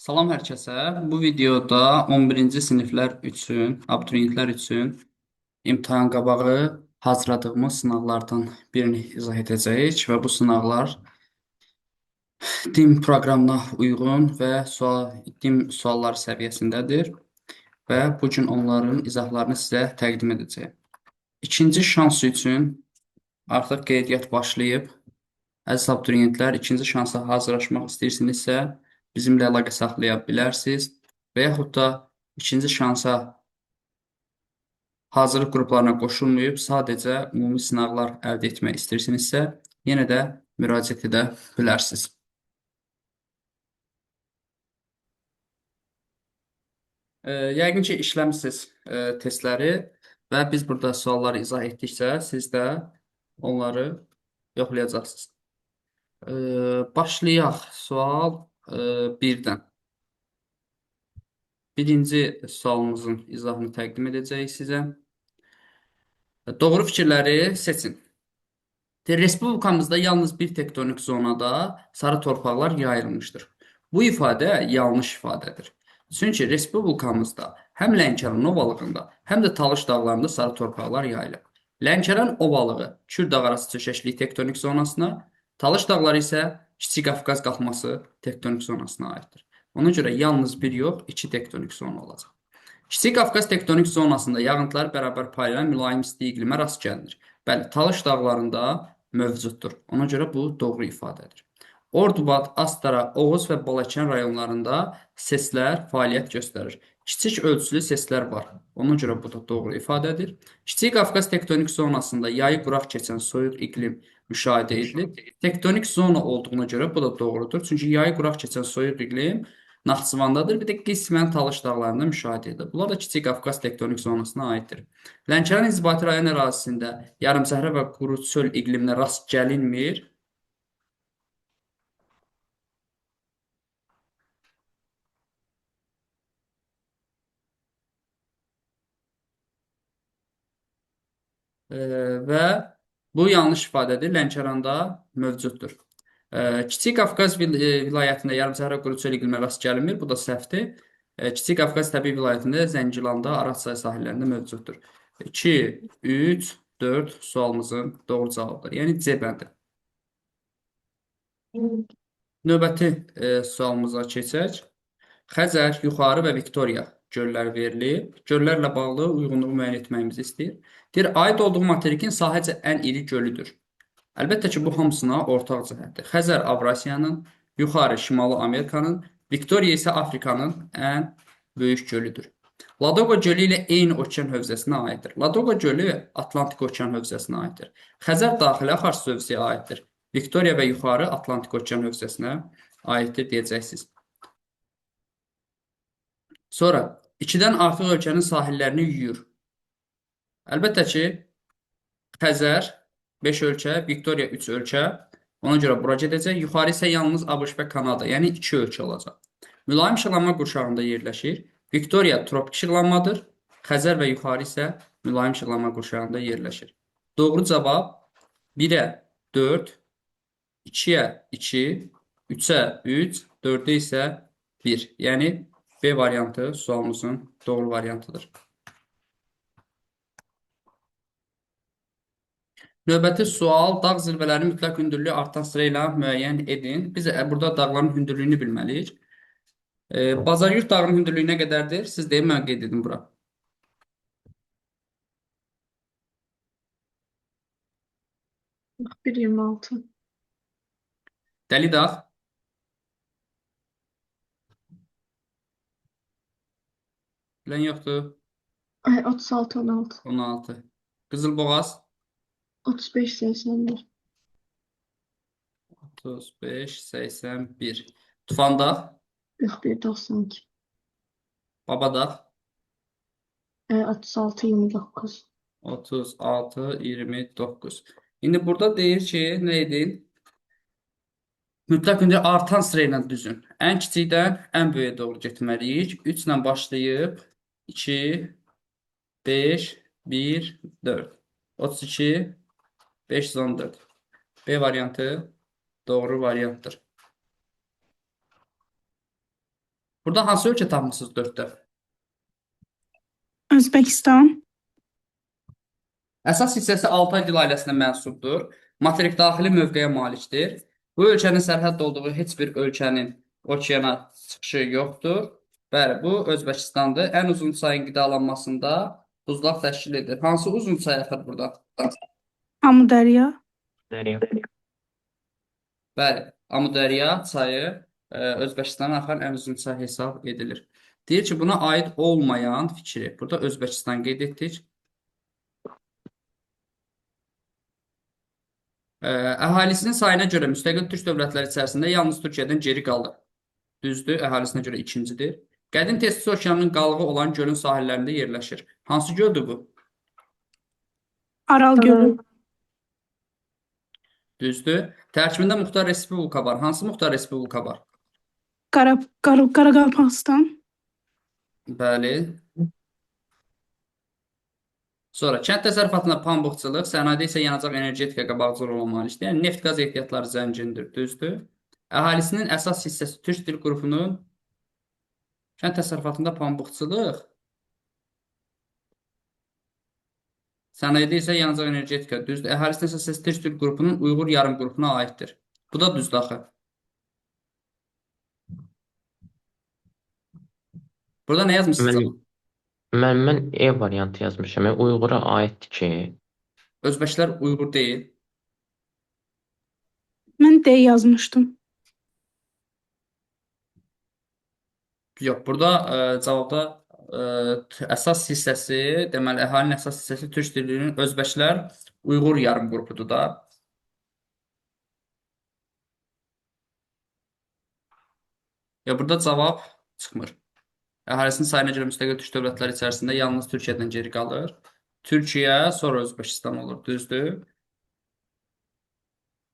Salam hər kəsə. Bu videoda 11-ci siniflər üçün, abituriyentlər üçün imtahan qabağı hazırladığımız sınaqlardan birini izah edəcəyik və bu sınaqlar DİM proqramına uyğun və DİM sualları səviyyəsindədir və bu gün onların izahlarını sizə təqdim edəcəyim. İkinci şans üçün artıq qeydiyyat başlayıb. Əziz abituriyentlər, ikinci şansa hazırlaşmaq istəyirsinizsə, bizimlə əlaqə saxlaya bilərsiniz və yaxud da ikinci şansa hazırlıq qruplarına qoşulmayıb, sadəcə ümumi sınaqlar əldə etmək istəyirsinizsə, yenə də müraciət edə bilərsiniz. Yəqin ki, işləmisiniz testləri və biz burada sualları izah etdikcə siz də onları yoxlayacaqsınız. Başlayaq sual 1-dən. Birinci sualımızın izahını təqdim edəcəyik sizə. Doğru fikirləri seçin. Respublikamızda yalnız bir tektonik zonada sarı torpaqlar yayılmışdır. Bu ifadə yanlış ifadədir. Çünki respublikamızda həm Lənkəran ovalığında, həm də Talış dağlarında sarı torpaqlar yayılıb. Lənkəran ovalığı Kürt arası çökəklik tektonik zonasına, Talış dağları isə Kiçik Qafqaz qalxması tektonik zonasına aiddir. Ona görə yalnız bir yox, iki tektonik zona olacaq. Kiçik Qafqaz tektonik zonasında yağıntılar bərabər paylanan mülayim isti iqlimə rast gəlinir. Bəli, Talış dağlarında mövcuddur. Ona görə bu doğru ifadədir. Ordubad, Astara, Oğuz və Balakən rayonlarında SES-lər fəaliyyət göstərir. Kiçik ölçülü SES-lər var. Ona görə bu da doğru ifadədir. Kiçik Qafqaz tektonik zonasında yayı quraq keçən soyuq iqlim müşahidə edilir. Tektonik zona olduğuna görə bu da doğrudur. Çünki yayı quraq keçən soyuq iqlim Naxçıvandadır. Bir də qismən Talış dağlarında müşahidə edilir. Bunlar da Kiçik Qafqaz tektonik zonasına aiddir. Lənkəran inzibati rayon ərazisində yarımsəhra və quru çöl iqliminə rast gəlinmir. Və bu yanlış ifadədir. Lənkəranda mövcuddur. Kiçik Qafqaz vilayətində yarımsəhra quru çöl iqliminə rast gəlinmir. Bu da səhvdir. Kiçik Qafqaz təbii vilayətində Zəngilanda, Araz sahillərində mövcuddur. 2, 3, 4 sualımızın doğru cavabıdır. Yəni C bəndi. Növbəti sualımıza keçək. Xəzər, Yuxarı və Viktoriya gölləri verilib. Göllərlə bağlı uyğunluğu müəyyən etməyimizi istəyir. Deyir, aid olduğu materikin sahəcə ən iri gölüdür. Əlbəttə ki, bu hamısına ortaq cəhətdir. Xəzər Avrasiyanın, Yuxarı Şimali Amerikanın, Viktoriya isə Afrikanın ən böyük gölüdür. Ladoqa gölü ilə eyni okean hövzəsinə aiddir. Ladoqa gölü Atlantik okean hövzəsinə aiddir. Xəzər daxili axar su hövzəyə aiddir. Viktoriya və Yuxarı Atlantik okean hövzəsinə aiddir deyəcəksiniz. Sonra 2-dən artıq ölkənin sahillərini yuyur. Əlbəttə ki, Xəzər 5 ölkə, Viktoriya 3 ölkə. Ona görə bura gedəcək. Yuxarı isə yalnız ABŞ və Kanada, yəni 2 ölkə olacaq. Mülayim işıqlanma qurşağında yerləşir. Viktoriya tropik işıqlanmadır. Xəzər və Yuxarı isə mülayim işıqlanma qurşağında yerləşir. Doğru cavab 1-ə 4, 2-yə 2, 3-ə 3, 4-ə isə 1. Yəni B variantı sualımızın doğru variantıdır. Növbəti sual, dağ zirvələrinin mütləq hündürlüyü artan sıra ilə müəyyən edin. Biz burada dağların hündürlüyünü bilməliyik. Bazaryurt dağının hündürlüyü nə qədərdir? Siz deyin, mən qeyd edin bura. Bir 26. Dəli dağ, bilən yoxdur. Ay 36 16. 16. Qızılboğaz, 35 81. 35, 81. Tufandağ, 41 92. Babadağ, 36 29. 36, 29. İndi burada deyir ki, nə edin? Mütləq hündürlük artan sıra ilə düzün. Ən kiçikdən ən böyüyə doğru getməliyik. 3 ilə başlayıb 2, 5, 1, 4. 32, 514. B variantı doğru variantdır. Burada hansı ölkə tapmısınız 4-də? Özbəkistan. Əsas hissəsi Altay dil ailəsinə mənsubdur. Materik daxili mövqeyə malikdir. Bu ölkənin sərhəd olduğu heç bir ölkənin okeana çıxışı yoxdur. Bəli, bu Özbəkistandır. Ən uzun çayın qidalanmasında buzlaq təşkil edir. Hansı uzun çay axır burada? Amudərya. Dərya. Bəli, Amudərya çayı Özbəkistanın axan ən uzun çay hesab edilir. Deyir ki, buna aid olmayan fikri. Burada Özbəkistan qeyd etdik. Əhalisinin sayına görə müstəqil türk dövlətləri içərisində yalnız Türkiyədən geri qalır. Düzdür, əhalisinə görə ikincidir. Qədim Testis okeanının qalığı olan gölün sahillərində yerləşir. Hansı göldür bu? Aral gölü. Düzdür. Tərkibində muxtar respublika var. Hansı muxtar respublika var? Qaraqalpaqistan. Bəli. Sonra kənd təsərrüfatında pambıqçılıq, sənayedə isə yanacaq energetika qabaqcıl olan malikdir. Yəni neft qaz ehtiyatları zəngindir, düzdür. Əhalisinin əsas hissəsi türk dil qrupunun kənd təsərrüfatında pambıqçılıq, sənayedə isə yanacaq energetika, düzdür. Əhalisinin əsas hissəsi türk dil qrupunun Uyğur yarım qrupuna aiddir. Bu da düzdür axı. Burada nə yazmışsınız? Mən E variantı yazmışam. Yəni Uyğura aiddir ki, Özbəklər Uyğur deyil. Mən D yazmışdım. Yox, burada cavabda əsas hissəsi, deməli əhalinin əsas hissəsi türk dilinin özbəklər Uyğur yarım qrupudur da. Ya burada cavab çıxmır. Əhalisinin sayına görə müstəqil türk dövlətləri içərisində yalnız Türkiyədən geri qalır. Türkiyə, sonra Özbəkistan olur, düzdür?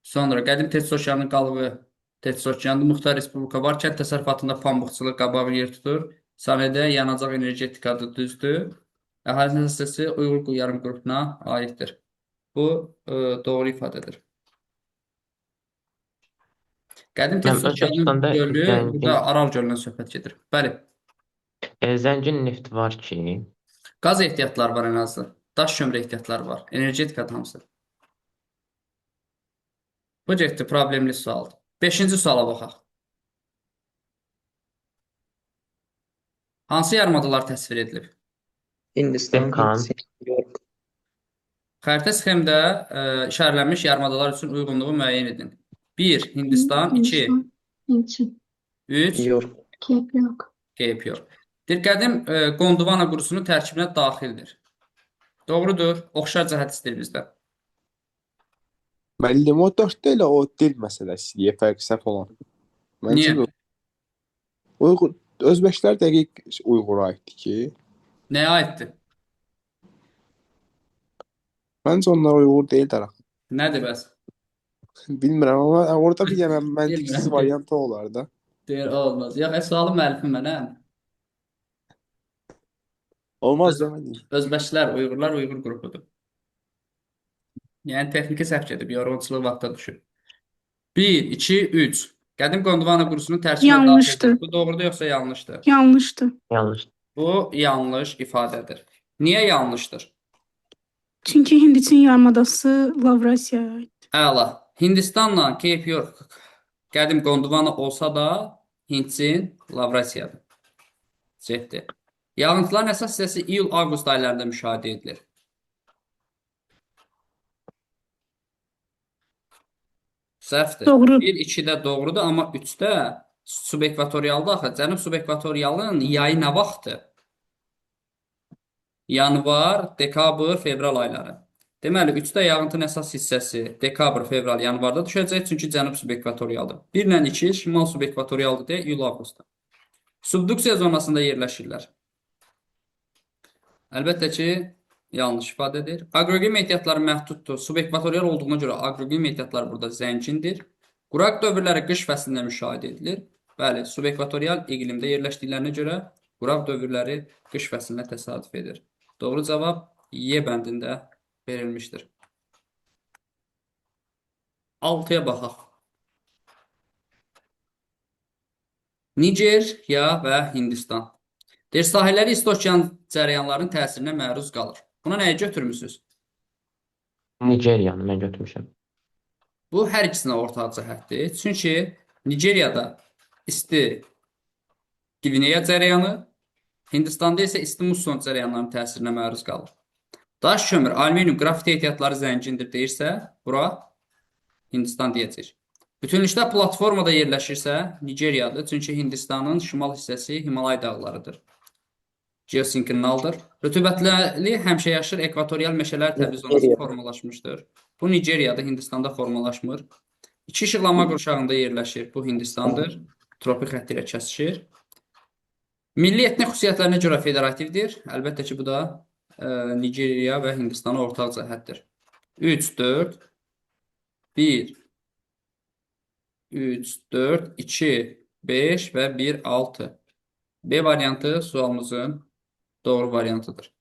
Sonra qədim Testis okeanının qalığı Testis okeanında muxtar respublika var. Kənd təsərrüfatında pambıqçılıq qabağı yer tutur. Sanayədə yanacaq energetikadır, düzdür? Əhalinin hissəsi Uyğur yarım qrupuna aiddir. Bu doğru ifadədir. Qədim Testis okeanının Özbəkistanda gölü burada Aral gölündən söhbət gedir. Bəli. zəngin neft var ki, Qaz ehtiyatları var ən azı. Daş kömürü ehtiyatları var. Energetika hamısı. Bu getdi problemli sualdır. 5-ci suala baxaq. Hansı yarımadalar təsvir edilib? Hindistan, Dekan. New York, Xəritə sxemdə işarələnmiş yarımadalar üçün uyğunluğu müəyyən edin. 1. Hindistan, 2. Hindistan. 3. New York. Cape York. Cape York. Deyir, qədim Gondwana qurusunun tərkibinə daxildir. Doğrudur. Oxşar cəhət istəyir bizdən. Müəllim, o 4-də elə o dil məsələsidir, fərqi səhv olan. Məncə Niyə? Uyğur, Özbəklər dəqiq Uyğura aiddir ki, Nəyə aiddir? məncə onlar Uyğur deyildilər axı. Nədir bəs? Bilmirəm, amma orada bir dənə məntiqsiz Bilmirəm. variant olar da. Deyir, olmaz. Yox, sualı müəllifi mənəm. Olmaz da mən deyim. Özbəklər, Uyğurlar Uyğur qrupudur. Yəni texniki səhv gedib, yorğunçuluq vaxta düşür. 1, 2, 3. Qədim Gondwana qurusunun tərkibinə Yanlışdır. daxildir. Bu doğrudur yoxsa yanlışdır? Yanlışdır. yanlış. Bu yanlış ifadədir. Niyə yanlışdır? Çünki Hindistan yarımadası Lavrasiyaya aid. Əla. Hindistanla Cape York qədim Gondwana olsa da Hindçin Lavrasiyadır. Cəhdi. Yağıntıların əsas hissəsi iyul-avqust aylarında müşahidə edilir. Səhvdir. Doğru. 1, 2-də doğrudur, amma 3-də subekvatorialda axı. Cənub subekvatorialın yayı nə vaxtdır? Yanvar, dekabr, fevral ayları. Deməli, 3-də yağıntının əsas hissəsi dekabr, fevral, yanvarda düşəcək, çünki cənub subekvatorialdır. 1 ilə 2 şimal subekvatorialdır deyə iyul-avqustda. Subduksiya zonasında yerləşirlər. Əlbəttə ki, yanlış ifadədir. Aqroqlim ehtiyatları məhduddur. Subekvatorial olduğuna görə aqroqlim ehtiyatları burada zəngindir. Quraq dövrləri qış fəslində müşahidə edilir. Bəli, subekvatorial iqlimdə yerləşdiklərinə görə quraq dövrləri qış fəslinə təsadüf edir. Doğru cavab Y bəndində verilmişdir. 6-ya baxaq. Nigeriya və Hindistan. Deyir, sahilləri isti okean cərəyanlarının təsirinə məruz qalır. Buna nəyi götürmüsünüz? Nigeriyanı mən götürmüşəm. Bu hər ikisinə ortaq cəhətdir. Çünki Nigeriyada isti Qvineya cərəyanı, Hindistanda isə isti musson cərəyanlarının təsirinə məruz qalır. Daş, kömür, alüminium, qrafit ehtiyatları zəngindir deyirsə, bura Hindistan deyəcək. Bütünlükdə platformada yerləşirsə, Nigeriyadır. Çünki Hindistanın şimal hissəsi Himalay dağlarıdır. Geosinkronaldır. Rütubətli həmişəyaşıl ekvatorial meşələr təbii zonası Nigeriya. formalaşmışdır. Bu Nigeriyada, Hindistanda formalaşmır. İki işıqlanma qurşağında yerləşir. Bu Hindistandır. Tropik xətt ilə kəsişir. Milli etnik xüsusiyyətlərinə görə federativdir. Əlbəttə ki, bu da Nigeriya və Hindistana ortaq cəhətdir. 3, 4, 1, 3, 4, 2, 5 və 1, 6. B variantı sualımızın doğru variantıdır.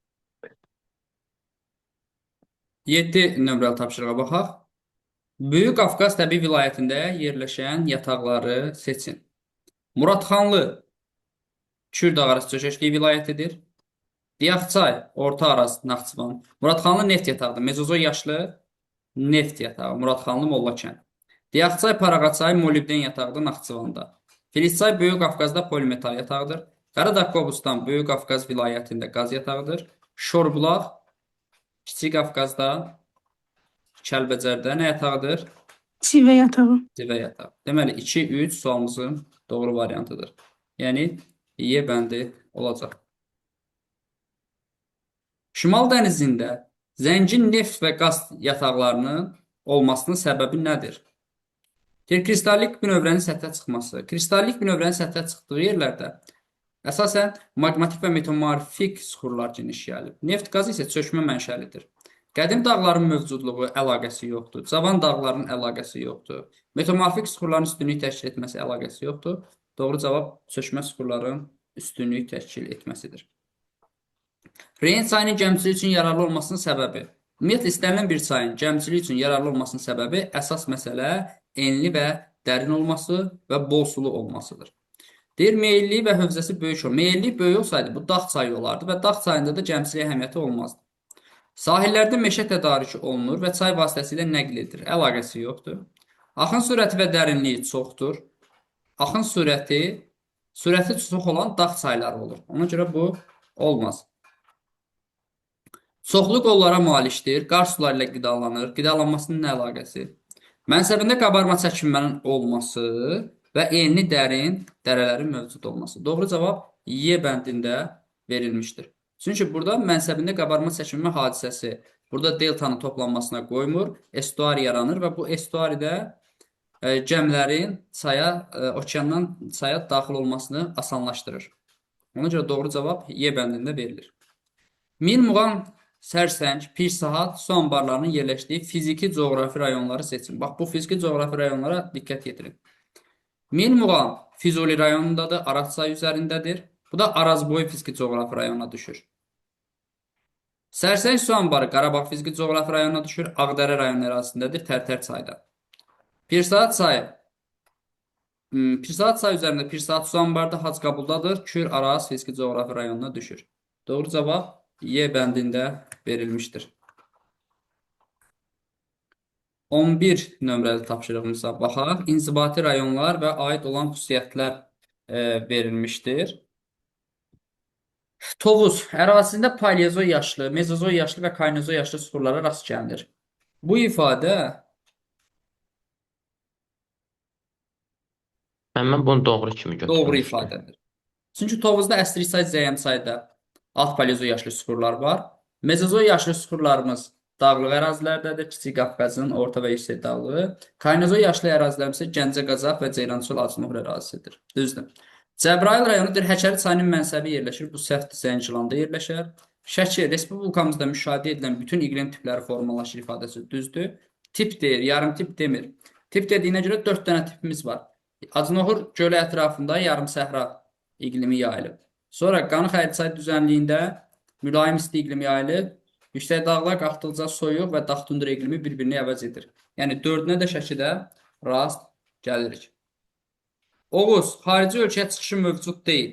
7 nömrəli tapşırığa baxaq. Böyük Qafqaz təbii vilayətində yerləşən yataqları seçin. Muradxanlı Kür dağarası çökəkliyi vilayətidir. Diyaqçay, Orta Araz, Naxçıvan. Muradxanlı neft yatağıdır. Mezozoy yaşlı neft yatağı. Muradxanlı Mollakənd. Diyaqçay, Paraqaçay, molibden yatağıdır Naxçıvanda. Filizçay Böyük Qafqazda polimetal yatağıdır. Qaradağ Qobustan Böyük Qafqaz vilayətində qaz yatağıdır. Şorbulaq Kiçik Qafqazda Kəlbəcərdə nə yatağıdır? Sivə yatağı. Zivə yatağı. Deməli 2, 3 sualımızın doğru variantıdır. Yəni Y bəndi olacaq. Şimal dənizində zəngin neft və qaz yataqlarının olmasının səbəbi nədir? Deyir, kristallik bünövrənin səthə çıxması. Kristallik bünövrənin səthə çıxdığı yerlərdə əsasən maqmatik və metamorfik süxurlar geniş yayılıb. Neft qazı isə çökmə mənşəlidir. Qədim dağların mövcudluğu əlaqəsi yoxdur. Cavan dağların əlaqəsi yoxdur. Metamorfik süxurların üstünlük təşkil etməsi əlaqəsi yoxdur. Doğru cavab çökmə süxurların üstünlük təşkil etməsidir. Reyn çayının gəmçilik üçün yararlı olmasının səbəbi. Ümumiyyətlə, istənilən bir çayın gəmçilik üçün yararlı olmasının səbəbi əsas məsələ enli və dərin olması və bol sulu olmasıdır. Deyir, meyilliyi və hövzəsi böyük olur. Meyilliyi böyük olsaydı bu dağ çayı olardı və dağ çayında da gəmçilik əhəmiyyəti olmazdı. Sahillərdə meşə tədarükü olunur və çay vasitəsilə nəql edilir. Əlaqəsi yoxdur. Axın sürəti və dərinliyi çoxdur. Axın sürəti çox olan dağ çayları olur. Ona görə bu olmaz. Çoxlu qollara malikdir. Qar suları ilə qidalanır. Qidalanmasının nə əlaqəsi? Mənsəbində qabarma çəkinmənin olması və enli dərin dərələrin mövcud olması. Doğru cavab Y bəndində verilmişdir. Çünki burada mənsəbində qabarma çəkinmə hadisəsi burada deltanın toplanmasına qoymur. Estuari yaranır və bu estuaridə gəmilərin okeandan çaya daxil olmasını asanlaşdırır. Ona görə doğru cavab Y bəndində verilir. Mil Muğan, Sərsəng, Pir Saat su anbarlarının yerləşdiyi fiziki coğrafi rayonları seçin. Bax, bu fiziki coğrafi rayonlara diqqət yetirin. Mil Muğan Füzuli rayonundadır, Araz çayı üzərindədir. Bu da Arazboy fiziki coğrafi rayonuna düşür. Sərsəng su anbarı Qarabağ fiziki coğrafi rayonuna düşür, Ağdərə rayon ərazisindədir, Tərtər çayda. Pir Saat çayı üzərində Pir Saat su anbarı da Hacqabuldadır, Kür Araz fiziki coğrafi rayonuna düşür. Doğru cavab Y bəndində verilmişdir. 11 nömrəli tapşırığımıza baxaq. İnzibati rayonlar və aid olan xüsusiyyətlər verilmişdir. Tovuz ərazisində paleozoy yaşlı, mezozoy yaşlı və kaynozoy yaşlı süxurlara rast gəlinir. Bu ifadə Mən bunu doğru kimi götürmüşdüm. doğru ifadədir. Çünki Tovuzda Əsriçay, Zəyəmçayda alt paleozoy yaşlı süxurlar var. Mezozoy yaşlı süxurlarımız dağlıq ərazilərdədir. Kiçik Qafqazın orta və yüksək dağlığı. Kaynozoy yaşlı ərazilərimiz isə Gəncə, Qazax və Ceyrançol Acımoğlu ərazisidir. Düzdür. Cəbrayıl rayonu Həkəri çayının mənsəbi yerləşir. Bu səhvdir, Zəngilanda yerləşər. Şəki, respublikamızda müşahidə edilən bütün iqlim tipləri formalaşır ifadəsi düzdür. Tip deyir, yarım tip demir. Tip dediyinə görə 4 dənə tipimiz var. Acınoğur gölü ətrafında yarım səhra iqlimi yayılıb. Sonra Qanı-Xəlil çay düzənliyində mülayim isti iqlimi yayılıb. Yüksək dağlar qalxdıqca soyuq və dağ tundra iqlimi bir-birini əvəz edir. Yəni 4-ünə də Şəkidə rast gəlirik. Oğuz, xarici ölkəyə çıxışı mövcud deyil.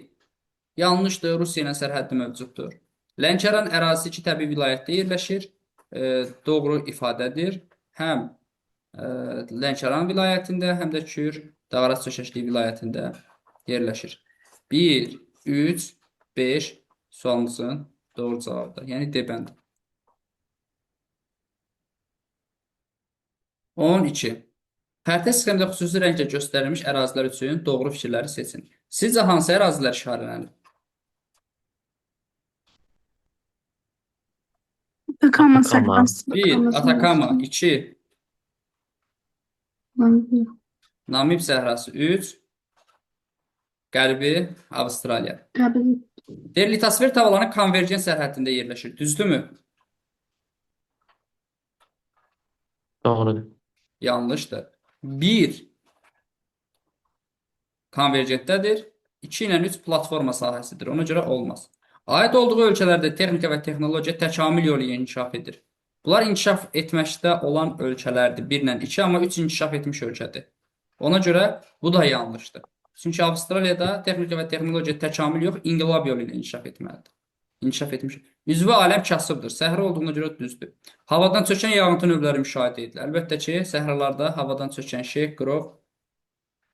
Yanlışdır, Rusiya ilə sərhəddi mövcuddur. Lənkəran ərazisi iki təbii vilayətdə yerləşir. Doğru ifadədir. Həm Lənkəran vilayətində, həm də Kür Dağarası Çökəşliyi vilayətində yerləşir. 1, 3, 5 sualımızın doğru cavabıdır. Yəni D bəndi. 12. Xəritə sxemdə xüsusi rənglə göstərilmiş ərazilər üçün doğru fikirləri seçin. Sizcə hansı ərazilər işarələnir? Atakama Atakama. səhrası. 1. Atakama. 2. Namibia. Namib səhrası. 3. Qərbi Avstraliya. Qəbul. Litosfer tavalanın konvergen sərhəddində yerləşir. Düzdürmü? Doğrudur. Yanlışdır. 1. Konvergentdədir. 2 ilə 3 platforma sahəsidir. Ona görə olmaz. Aid olduğu ölkələrdə texnika və texnologiya təkamül yolu ilə inkişaf edir. Bunlar inkişaf etməkdə olan ölkələrdir. 1 ilə 2, amma 3 inkişaf etmiş ölkədir. Ona görə bu da yanlışdır. Çünki Avstraliyada texnika və texnologiya təkamül yox, inqilab yolu ilə inkişaf etməlidir. İnkişaf etmiş. Üzvü aləm kasıbdır. Səhra olduğuna görə düzdür. Havadan çökən yağıntı növləri müşahidə edilir. Əlbəttə ki, səhralarda havadan çökən şey qrov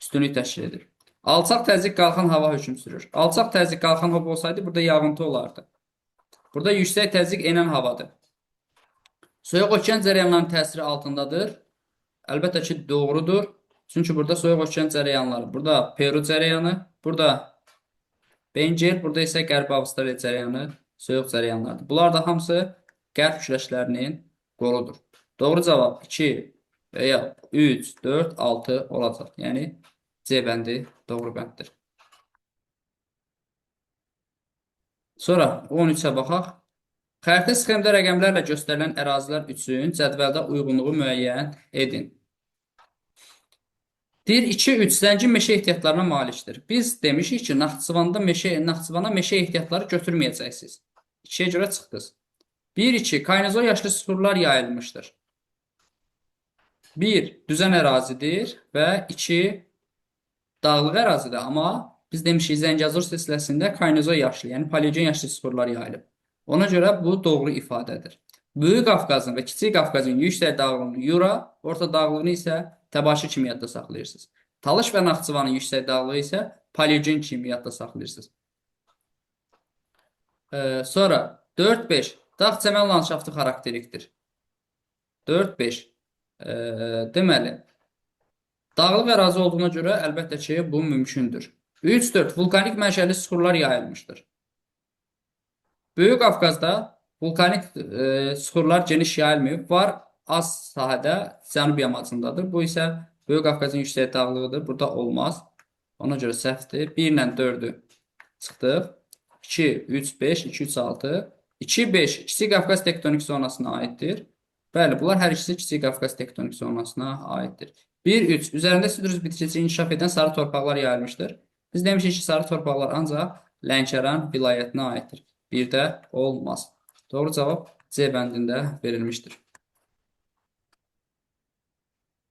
üstünlük təşkil edir. Alçaq təzyiq qalxan hava hökm sürür. Alçaq təzyiq qalxan hava olsaydı burada yağıntı olardı. Burada yüksək təzyiq enən havadır. Soyuq okean cərəyanlarının təsiri altındadır. Əlbəttə ki, doğrudur. Çünki burada soyuq okean cərəyanları. Burada Peru cərəyanı, burada Bengal, burada isə Qərbi Avstraliya cərəyanı soyuq cərəyanlardır. Bunlar da hamısı qərb küləşlərinin qoludur. Doğru cavab 2 və ya 3, 4, 6 olacaq. Yəni C bəndi doğru bənddir. Sonra 13-ə baxaq. Xəritə sxemdə rəqəmlərlə göstərilən ərazilər üçün cədvəldə uyğunluğu müəyyən edin. Deyir 2-3 zəngin meşə ehtiyatlarına malikdir. Biz demişik ki, Naxçıvana meşə ehtiyatları götürməyəcəksiniz. 2-yə görə çıxdınız. 1-2 Kaynozor yaşlı süxurlar yayılmışdır. 1 düzən ərazidir və 2 dağlıq ərazidir, amma biz demişik Zəngəzur silsiləsində Kaynozor yaşlı, yəni paleogen yaşlı süxurlar yayılıb. Ona görə bu doğru ifadədir. Böyük Qafqazın və Kiçik Qafqazın yüksək dağlığını Yura, orta dağlığını isə təbaşir kimi yadda saxlayırsınız. Talış və Naxçıvanın yüksək dağlığı isə paleogen kimi yadda saxlayırsınız. Sonra 4-5 dağ çəmən landşaftı xarakterikdir. 4-5 deməli dağlıq ərazi olduğuna görə əlbəttə ki, bu mümkündür. 3-4 vulkanik mənşəli süxurlar yayılmışdır. Böyük Qafqazda vulkanik süxurlar geniş yayılmayıb. Var az sahədə cənub yamacındadır. Bu isə Böyük Qafqazın yüksək dağlığıdır. Burada olmaz. Ona görə səhvdir. 1 ilə 4-ü çıxdıq. 2, 3, 5, 2, 3, 6. 2, 5 Kiçik Qafqaz tektonik zonasına aiddir. Bəli, bunlar hər ikisi Kiçik Qafqaz tektonik zonasına aiddir. 1, 3 üzərində sidrus bitkisi inkişaf edən sarı torpaqlar yayılmışdır. Biz demişik ki, sarı torpaqlar ancaq Lənkəran vilayətinə aiddir. Bir də olmaz. Doğru cavab C bəndində verilmişdir.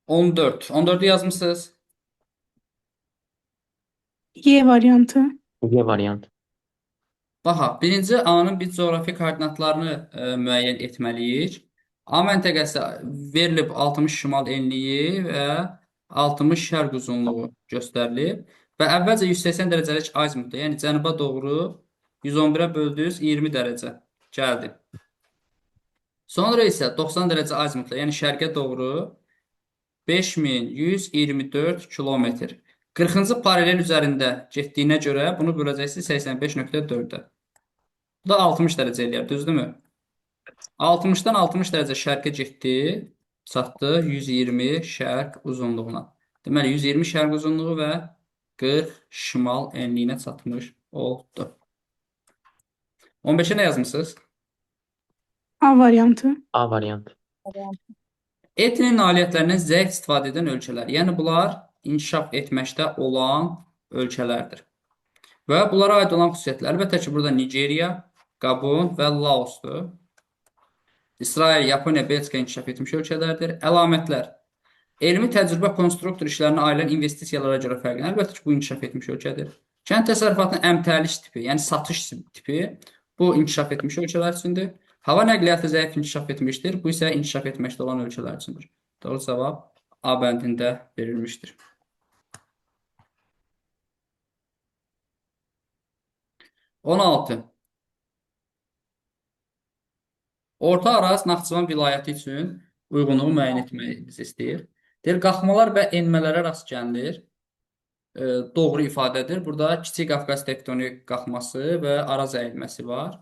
14. 14'ü yazmışsınız. Y variantı. Y variantı. Baxa, birinci A-nın bir coğrafi koordinatlarını müəyyən etməliyik. A məntəqəsi verilib 60 şimal enliyi və 60 şərq uzunluğu göstərilib və əvvəlcə 180 dərəcəlik azimutda, yəni cənuba doğru 111-ə böldüyüz 20 dərəcə gəldi. Sonra isə 90 dərəcə azimutla, yəni şərqə doğru 5124 kilometr. 40-cı paralel üzərində getdiyinə görə bunu böləcəksiniz 85.4-ə. Bu da 60 dərəcə eləyər, düzdürmü? 60-dan 60 dərəcə şərqə getdi, çatdı 120 şərq uzunluğuna. Deməli, 120 şərq uzunluğu və 40 şimal enliyinə çatmış oldu. 15-ə nə yazmışsınız? A variantı. A variantı. Etinin nailiyyətlərindən zəif istifadə edən ölkələr. Yəni, bunlar inkişaf etməkdə olan ölkələrdir. Və bunlara aid olan xüsusiyyətlər. Əlbəttə ki, burada Nigeriya, Qabon və Laosdur. İsrail, Yaponiya, Belçika inkişaf etmiş ölkələrdir. Əlamətlər. Elmi təcrübə konstruktor işlərinə ayrılan investisiyalara görə fərqlənir. Əlbəttə ki, bu inkişaf etmiş ölkədir. Kənd təsərrüfatının əmtəlik tipi, yəni satış tipi bu inkişaf etmiş ölkələr üçündür. Hava nəqliyyatı zəif inkişaf etmişdir. Bu isə inkişaf etməkdə olan ölkələr üçündür. Doğru cavab A bəndində verilmişdir. 16. Orta Araz Naxçıvan vilayəti üçün uyğunluğu müəyyən etməyi bizi istəyir. Deyir, qalxmalar və enmələrə rast gəlinir. Doğru ifadədir. Burada Kiçik Qafqaz tektonik qalxması və Araz əyilməsi var.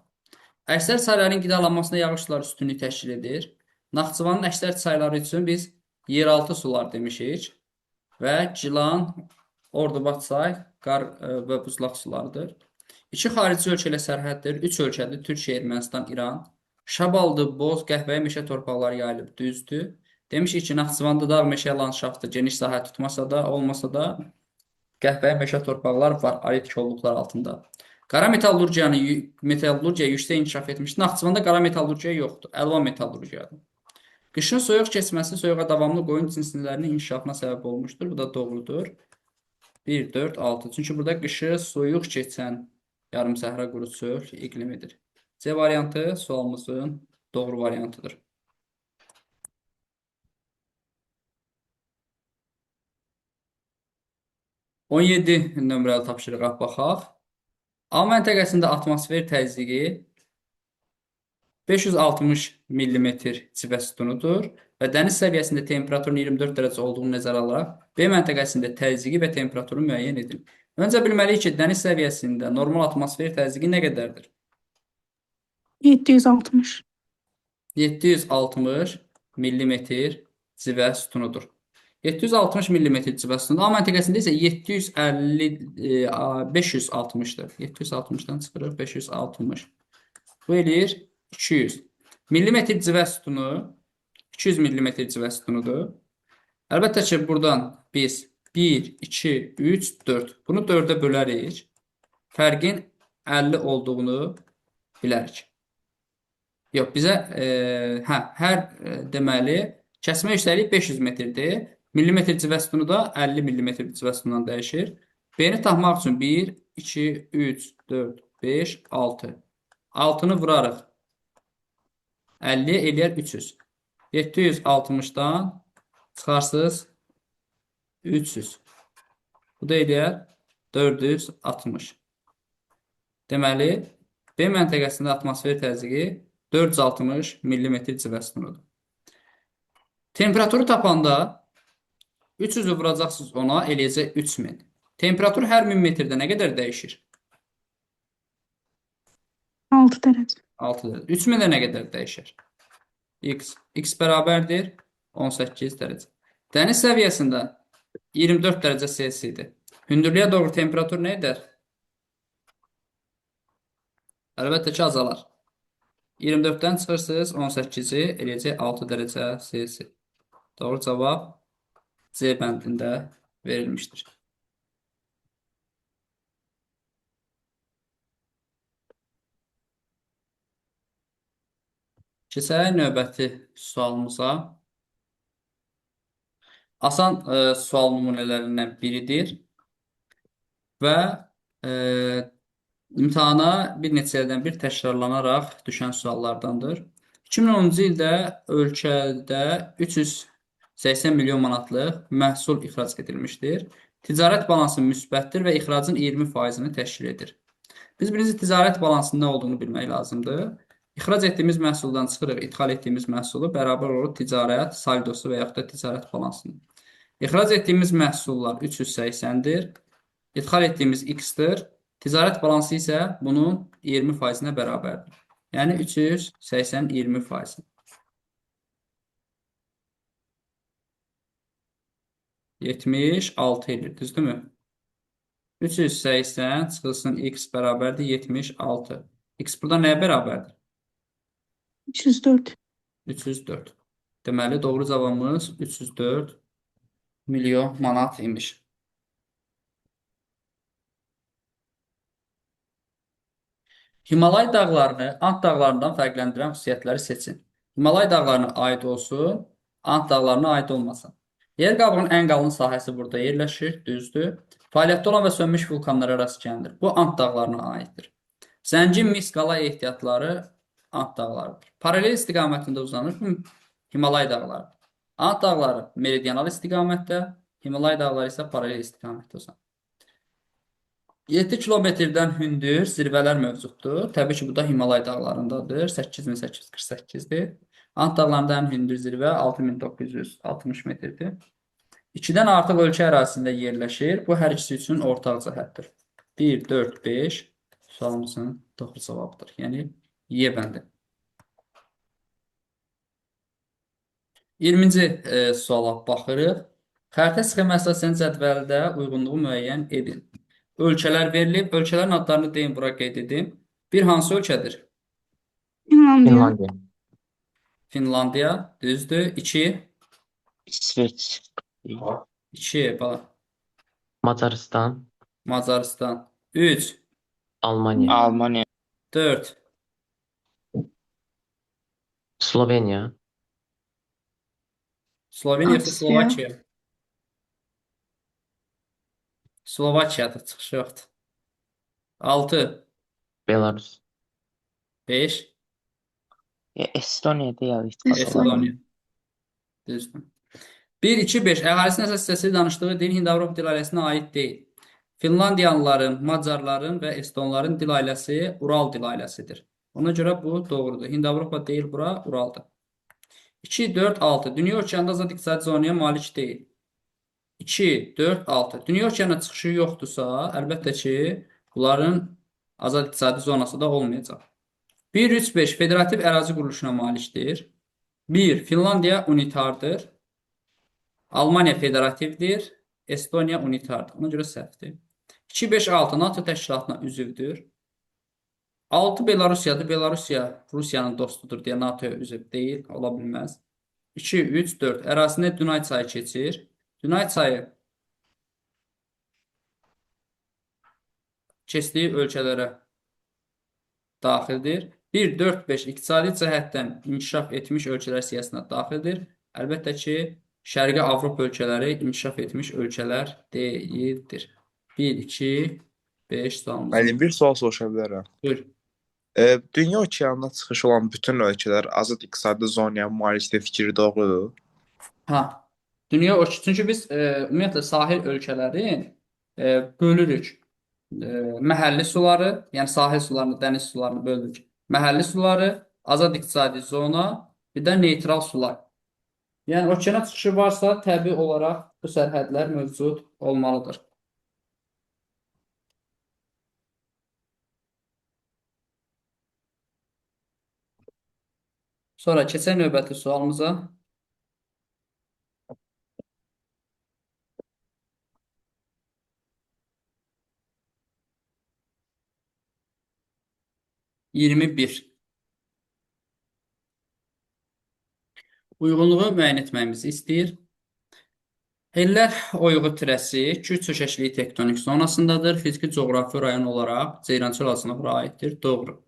Əksər çayların qidalanmasında yağışlar üstünlük təşkil edir. Naxçıvanın əksər çayları üçün biz yeraltı sular demişik və Gilan, Ordubad çay, qar və buzlaq sularıdır. 2 xarici ölkə ilə sərhəddir. 3 ölkədir. Türkiyə, Ermənistan, İran. Şabaldı, boz, qəhvəyi meşə torpaqları yayılıb düzdür. Demişik ki, Naxçıvanda dağ meşə landşaftı geniş sahə tutmasa da, olmasa da qəhvəyi meşə torpaqlar var arid kolluqlar altında. Qara metallurgiya yüksək inkişaf etmişdir. Naxçıvanda qara metallurgiya yoxdur. Əlvan metallurgiyadır. Qışın soyuq keçməsi soyuğa davamlı qoyun cinslərinin inkişafına səbəb olmuşdur. Bu da doğrudur. 1, 4, 6. Çünki burada qışı soyuq keçən yarım səhra quru çöl iqlimidir. C variantı sualımızın doğru variantıdır. 17 nömrəli tapşırığa baxaq. A məntəqəsində atmosfer təzyiqi 560 mm civə sütunudur və dəniz səviyyəsində temperaturun 24 dərəcə olduğunu nəzərə alaraq B məntəqəsində təzyiqi və temperaturu müəyyən edin. Öncə bilməliyik ki, dəniz səviyyəsində normal atmosfer təzyiqi nə qədərdir? 760. 760 mm civə sütunudur. 760 mm civə sütunudur. A məntəqəsində isə 560-dır. 760-dan çıxırıq 560. Bu eləyir 200. Millimetr civə sütunu 200 millimetr civə sütunudur. Əlbəttə ki, buradan biz 1, 2, 3, 4 bunu 4-ə bölərik. Fərqin 50 olduğunu bilərik. Yox, bizə deməli kəsmə yüksəkliyi 500 metrdir. Millimetr civə sütunu da 50 millimetr civə sütunundan dəyişir. B-ni tapmaq üçün 1, 2, 3, 4, 5, 6. 6-nı vurarıq. 50 eləyər 300. 760-dan çıxarsınız 300. Bu da eləyər 460. Deməli, B məntəqəsində atmosfer təzyiqi 460 mm civə sütunudur. Temperaturu tapanda 300-ü vuracaqsınız ona, eləyəcək 3000. Temperatur hər 1000 metrdə nə qədər dəyişir? 6 dərəcə. 6 dərəcə. 3000-də nə qədər dəyişir? X bərabərdir 18 dərəcə. Dəniz səviyyəsində 24 dərəcə Selsidir. Hündürlüyə doğru temperatur nə edər? Əlbəttə ki, azalar. 24-dən çıxırsınız 18-i eləyəcək 6 dərəcə Selsi. Doğru cavab C bəndində verilmişdir. Keçək növbəti sualımıza. Asan sual nümunələrindən biridir və imtahana bir neçə ildən bir təkrarlanaraq düşən suallardandır. 2010-cu ildə ölkədə 380 milyon manatlıq məhsul ixrac edilmişdir. Ticarət balansı müsbətdir və ixracın 20%-ni təşkil edir. Biz birinci ticarət balansının nə olduğunu bilmək lazımdır. İxrac etdiyimiz məhsuldan çıxırıq, ithal etdiyimiz məhsulu bərabər olur ticarət saldosu və yaxud da ticarət balansını. İxrac etdiyimiz məhsullar 380-dir. İdxal etdiyimiz X-dir. Ticarət balansı isə bunun 20%-nə bərabərdir. Yəni 380 20%. 76 edir, düzdürmü? 380 çıxılsın X bərabərdir 76. X burada nəyə bərabərdir? 304. 304. Deməli, doğru cavabımız 304 milyon manat imiş. Himalay dağlarını Ant dağlarından fərqləndirən xüsusiyyətləri seçin. Himalay dağlarına aid olsun, Ant dağlarına aid olmasın. Yer qabığının ən qalın sahəsi burada yerləşir, düzdür. Fəaliyyətdə olan və sönmüş vulkanlara rast gəlinir. Bu Ant dağlarına aiddir. Zəngin mis qala ehtiyatları Ant dağlarıdır. Paralel istiqamətində uzanır Himalay dağları. Ant dağları meridional istiqamətdə, Himalay dağları isə paralel istiqamətdə uzanır. 7 kilometrdən hündür zirvələr mövcuddur. Təbii ki, bu da Himalay dağlarındadır. 8848-dir. Ant dağlarında ən hündür zirvə 6960 metrdir. 2-dən artıq ölkə ərazisində yerləşir. Bu hər ikisi üçün ortaq cəhətdir. 1, 4, 5 sualımızın doğru cavabıdır. Yəni Y bəndi. 20-ci suala baxırıq. Xəritə sxeması əsasən cədvəldə uyğunluğu müəyyən edin. Ölkələr verilib. Ölkələrin adlarını deyin, bura qeyd edin. Bir hansı ölkədir? Finlandiya. Finlandiya. Finlandiya, düzdür. 2, İsveç. 2, bax. Macaristan. Macaristan. 3, Almanya. Almanya. 4, Slovenya. Sloveniya yoxsa Avstriya. Slovakiya? Slovakiyadır, çıxış yoxdur. 6, Belarus. 5, Estonya'da ya İttifak Estoniya. olan. Düzdür. 1, 2, 5. Əhalisinin əsas hissəsi danışdığı dil Hind-Avropa dil ailəsinə aid deyil. Finlandiyalıların, Macarların və Estonların dil ailəsi Ural dil ailəsidir. Ona görə bu doğrudur. Hind-Avropa deyil, bura Uraldır. 2, 4, 6. Dünya okeanında azad iqtisadi zonaya malik deyil. 2, 4, 6. Dünya okeanına çıxışı yoxdursa, əlbəttə ki, bunların azad iqtisadi zonası da olmayacaq. 1, 3, 5. Federativ ərazi quruluşuna malikdir. 1. Finlandiya unitardır. Almaniya federativdir. Estoniya unitardır. Ona görə səhvdir. 2, 5, 6. NATO təşkilatına üzvdür. 6 Belarusiyadır. Belarusiya Rusiyanın dostudur deyə NATO-ya üzv deyil, ola bilməz. 2, 3, 4. Ərazisində Dunay çayı keçir. Dunay çayı keçdiyi ölkələrə daxildir. 1, 4, 5 iqtisadi cəhətdən inkişaf etmiş ölkələr siyahısına daxildir. Əlbəttə ki, Şərqi Avropa ölkələri inkişaf etmiş ölkələr deyildir. 1, 2, 5 sualımız. Müəllim, bir sual soruşa bilərəm. Buyur. Dünya okeanına çıxış olan bütün ölkələr azad iqtisadi zonaya malikdir fikri doğrudur. Ha. Çünki biz ümumiyyətlə sahil ölkələrin bölürük. Məhəlli suları, yəni sahil sularını, dəniz sularını bölürük. Məhəlli suları, azad iqtisadi zona, bir də neytral sular. Yəni okeana çıxışı varsa, təbii olaraq bu sərhədlər mövcud olmalıdır. Sonra keçək növbəti sualımıza. iyirmi bir. Uyğunluğu müəyyən etməyimizi istəyir. Ellər oyuğu tirəsi kür çökəkliyi tektonik zonasındadır. Fiziki coğrafi rayon olaraq Ceyrançıl arasına bura aiddir. Doğru.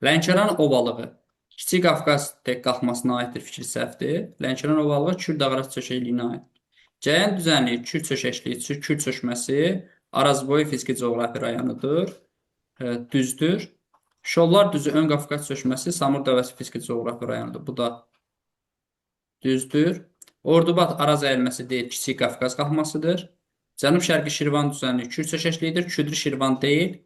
Lənkəran ovalığı Kiçik Qafqaz tək qalxmasına aiddir, fikir səhvdir. Lənkəran ovalığı Kür dağarası çökəkliyinə aiddir. Cəyən düzənliyi Kür çökəkliyi, Kür çökməsi Arazboyu fiziki coğrafi rayonudur. Düzdür. Şollar düzü ön Qafqaz çökməsi Samur dövəsi fiziki coğrafi rayonudur. Bu da düzdür. Ordubad Araz əyilməsi deyil, Kiçik Qafqaz qalxmasıdır. Cənub-şərqi Şirvan düzənliyi Kür çökəkliyidir. Küdrü Şirvan deyil,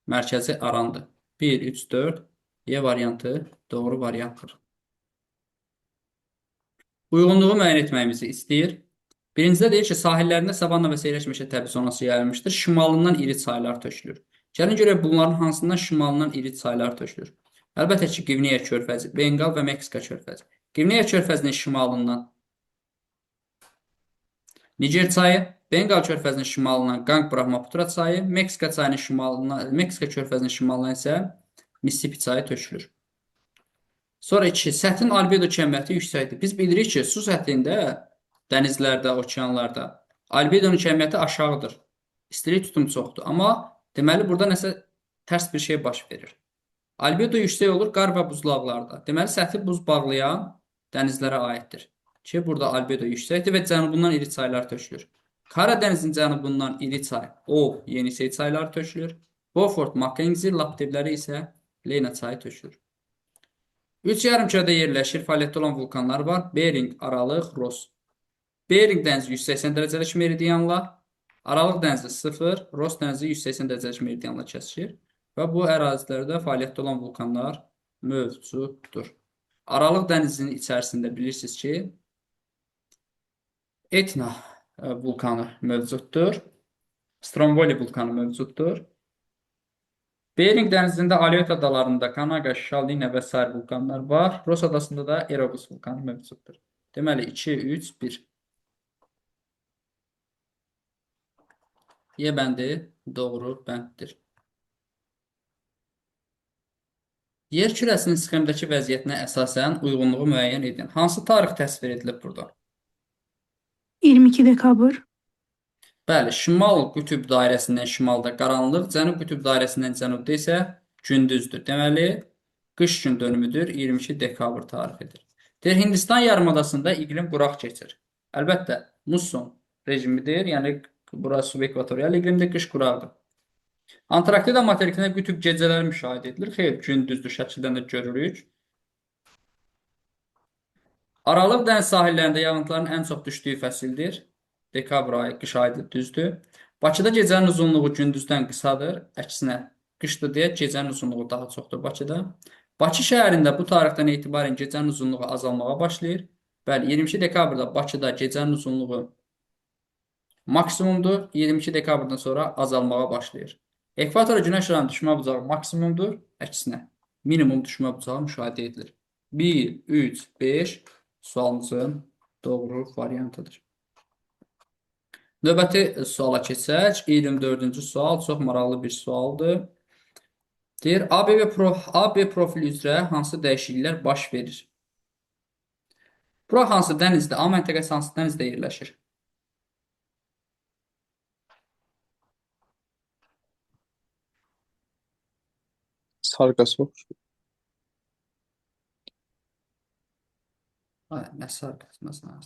mərkəzi Arandır. 1, 3, 4. Y variantı doğru variantdır. Uyğunluğu müəyyən etməyimizi istəyir. Birincidə deyir ki, sahillərində savanna və seyrək meşə təbii zonası yayılmışdır. Şimalından iri çaylar tökülür. Gəlin görək bunların hansından şimalından iri çaylar tökülür. Əlbəttə ki, Qvineya körfəzi, Benqal və Meksika körfəzi. Qvineya körfəzinin şimalından Niger çayı, Benqal körfəzinin şimalından Qanq-Brahmaputra çayı, Meksika körfəzinin şimalından isə Mississippi çayı tökülür. Sonra 2. Səthin albedo kəmiyyəti yüksəkdir. Biz bilirik ki, su səthində, dənizlərdə, okeanlarda albedonun kəmiyyəti aşağıdır. İstilik tutum çoxdur. Amma deməli, burada nəsə tərs bir şey baş verir. Albedo yüksək olur qar və buzlaqlarda. Deməli, səthi buz bağlayan dənizlərə aiddir. ki, burada albedo yüksəkdir və cənubundan iri çaylar tökülür. Karadənizin cənubundan iri çay Ob, Yenisey çayları tökülür. Beaufort, Mackenzie, Laptevləri isə Lena çayı tökülür. Üç yarımkürədə yerləşir, fəaliyyətdə olan vulkanlar var. Bering, Aralıq, Ross. Bering dənizi 180 dərəcəlik meridianla, Aralıq dənizi 0, Ross dənizi 180 dərəcəlik meridianla kəsişir və bu ərazilərdə fəaliyyətdə olan vulkanlar mövcuddur. Aralıq dənizinin içərisində bilirsiniz ki, Etna vulkanı mövcuddur. Stromboli vulkanı mövcuddur. Bering dənizində Aleut adalarında Kanaga, Şalina və sair vulkanlar var. Ross adasında da Erebus vulkanı mövcuddur. Deməli 2, 3, 1. Y bəndi doğru bənddir. Yer kürəsinin sxemdəki vəziyyətinə əsasən uyğunluğu müəyyən edin. Hansı tarix təsvir edilib burada? 22 dekabr. Bəli, şimal qütb dairəsindən şimalda qaranlıq, cənub qütb dairəsindən cənubda isə gündüzdür. Deməli, qış gün dönümüdür, 22 dekabr tarixidir. Deyir, Hindistan yarımadasında iqlim quraq keçir. Əlbəttə, musson rejimidir, yəni bura subekvatorial iqlimdir, qış quraqdır. Antarktida materikində qütb gecələri müşahidə edilir. Xeyr, gündüzdür, şəkildən də görürük. Aralıq dəniz sahillərində yağıntıların ən çox düşdüyü fəsildir. Dekabr ayı, qış ayıdır, düzdür. Bakıda gecənin uzunluğu gündüzdən qısadır. Əksinə, qışdır deyə gecənin uzunluğu daha çoxdur Bakıda. Bakı şəhərində bu tarixdən etibarən gecənin uzunluğu azalmağa başlayır. Bəli, 22 dekabrda Bakıda gecənin uzunluğu maksimumdur. 22 dekabrdan sonra azalmağa başlayır. Ekvatora günəş şüalarının düşmə bucağı maksimumdur. Əksinə, minimum düşmə bucağı müşahidə edilir. 1, 3, 5 sualımızın doğru variantıdır. Növbəti suala keçək. 24-cü sual çox maraqlı bir sualdır. Deyir, AB profili üzrə hansı dəyişikliklər baş verir? Bura hansı dənizdə, A məntəqəsi hansı dənizdə yerləşir? Sarqasov. Nə sarqasmasına?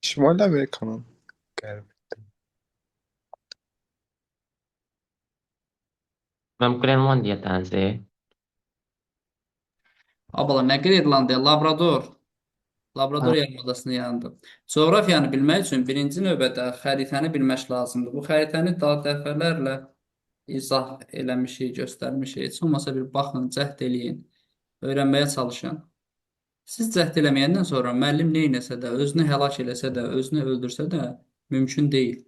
Şimali Amerikanın qərbi. Mən Qrenlandiya dənizi. Abala, nə Qrenlandiya? Labrador. Labrador yarımadasının yanında. Coğrafiyanı bilmək üçün birinci növbədə xəritəni bilmək lazımdır. Bu xəritəni daha dəfələrlə izah eləmişik, göstərmişik. Heç olmasa bir baxın, cəhd eləyin, öyrənməyə çalışın. Siz cəhd eləməyəndən sonra müəllim neynəsə də, özünü həlak eləsə də, özünü öldürsə də mümkün deyil.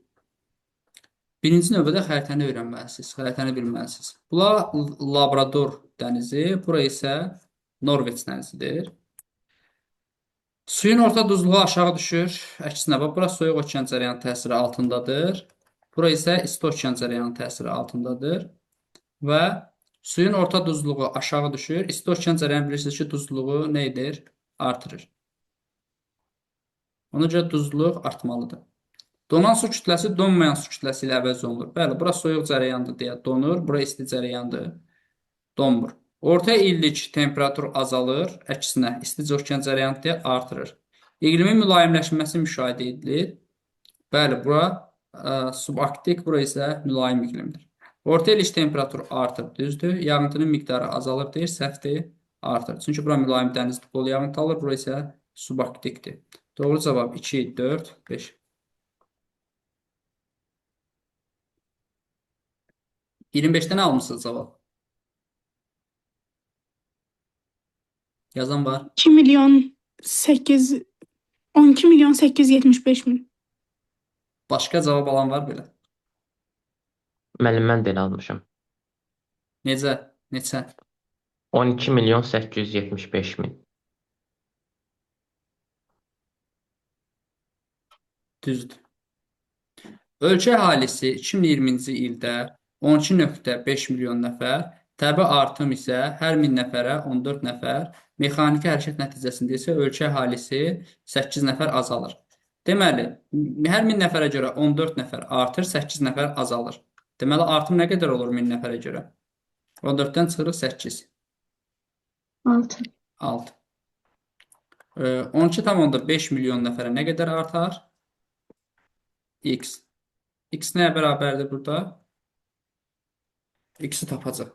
Birinci növbədə xəritəni öyrənməlisiniz, xəritəni bilməlisiniz. Bura Labrador dənizi, bura isə Norveç dənizidir. Suyun orta duzluğu aşağı düşür. Əksinə, bura soyuq okean cərəyanı təsiri altındadır. Bura isə isti okean cərəyanı təsiri altındadır. Və suyun orta duzluğu aşağı düşür. İsti okean cərəyanı bilirsiniz ki, duzluğu nə edir? Artırır. Ona görə duzluq artmalıdır. Donan su kütləsi donmayan su kütləsi ilə əvəz olunur. Bəli, bura soyuq cərəyandır deyə donur. Bura isti cərəyandır. Donmur. Orta illik temperatur azalır. Əksinə, isti okean cərəyanı deyə artırır. İqlimin mülayimləşməsi müşahidə edilir. Bəli, bura subarktik, bura isə mülayim iqlimdir. Orta illik temperatur artır, düzdür. Yağıntının miqdarı azalır deyir, səhvdir, artır. Çünki bura mülayim dəniz tipli yağıntı alır, bura isə subarktikdir. Doğru cavab 2, 4, 5. 25-dən almışsınız cavab. Yazan var. 2 milyon 8 12 milyon 875 min. Başqa cavab alan var belə. Müəllim, mən də elə almışam. Necə? Neçə? 12 milyon 875 min. Düzdür. Ölkə əhalisi 2020-ci ildə 12,5 milyon nəfər, təbii artım isə hər 1000 nəfərə 14 nəfər, mexaniki hərəkət nəticəsində isə ölkə əhalisi 8 nəfər azalır. Deməli, hər 1000 nəfərə görə 14 nəfər artır, 8 nəfər azalır. Deməli, artım nə qədər olur 1000 nəfərə görə? 14-dən çıxırıq 8. 6. 6. 12,5 milyon nəfərə nə qədər artar? X. X nəyə bərabərdir burada? X-i tapacaq.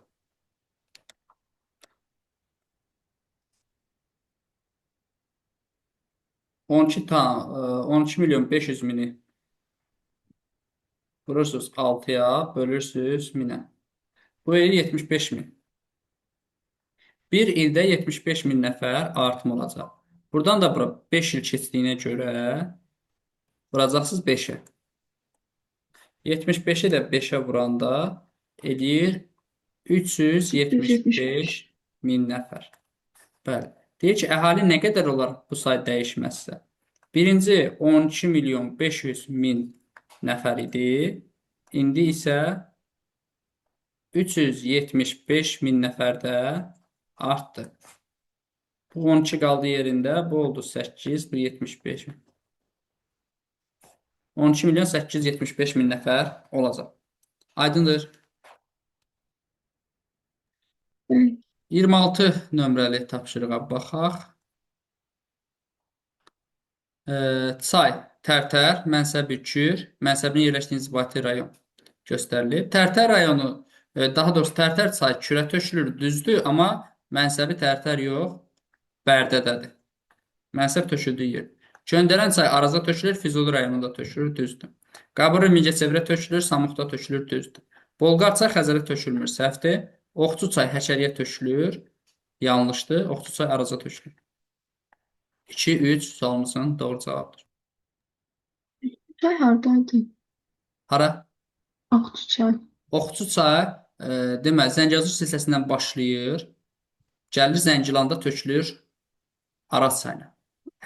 12 milyon 500 mini vurursunuz 6'ya, bölürsünüz 1000'e. Bu il 75 min. Bir ildə 75 min nəfər artım olacaq. Buradan da bura 5 il keçdiyinə görə vuracaqsınız 5'e. 75'i də 5'e vuranda eləyir 375 min nəfər. Bəli. Deyir ki, əhali nə qədər olar bu say dəyişməzsə? Birinci 12 milyon 500 min nəfər idi. İndi isə 375 min nəfər də artdı. Bu 12 qaldı yerində. Bu oldu 8, bu 75 min. 12 milyon 875 min nəfər olacaq. Aydındır. 26 nömrəli tapşırığa baxaq. Çay, Tərtər, Mənsəbi, Kür, Mənsəbinin yerləşdiyi inzibati rayon göstərilib. Tərtər rayonu, daha doğrusu Tərtər çay Kürə tökülür, düzdür, amma Mənsəbi Tərtər yox, Bərdədədir. Mənsəb töküldüyü yer. Göndərən çay Araza tökülür, Füzuli rayonunda tökülür, düzdür. Qabırı Mingəçevirə tökülür, Samuqda tökülür, düzdür. Bolqar çay Xəzərə tökülmür, səhvdir. Oxçu çay Həkəriyə tökülür, yanlışdır. Oxçu çay Araza tökülür. 2, 3 sualımızın doğru cavabıdır. Çay hardaydı? Hara? Akçı çay. Oxçu çay, deməli, Zəngəzur silsiləsindən başlayır, gəlir Zəngilanda tökülür Araz çayına.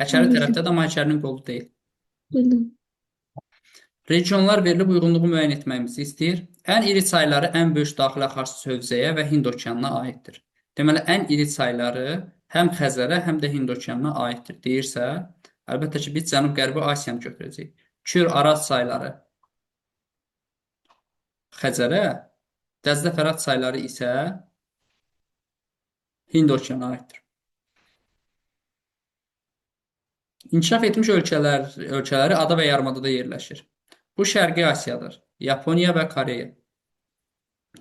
Həkəri tərəfdə də, amma Həkərinin qolu deyil. Bildim. Regionlar verilib uyğunluğu müəyyən etməyimizi istəyir. Ən iri çayları ən böyük daxili axarsız hövzəyə və Hind okeanına aiddir. Deməli, ən iri çayları həm Xəzərə, həm də Hind okeanına aiddir deyirsə, əlbəttə ki, biz Cənub-Qərbi Asiyanı götürəcəyik. Kür, Araz çayları Xəzərə, Dəzdə Fərat çayları isə Hind okeanına aiddir. İnkişaf etmiş ölkələri ada və yarımadada yerləşir. Bu Şərqi Asiyadır. Yaponiya və Koreya.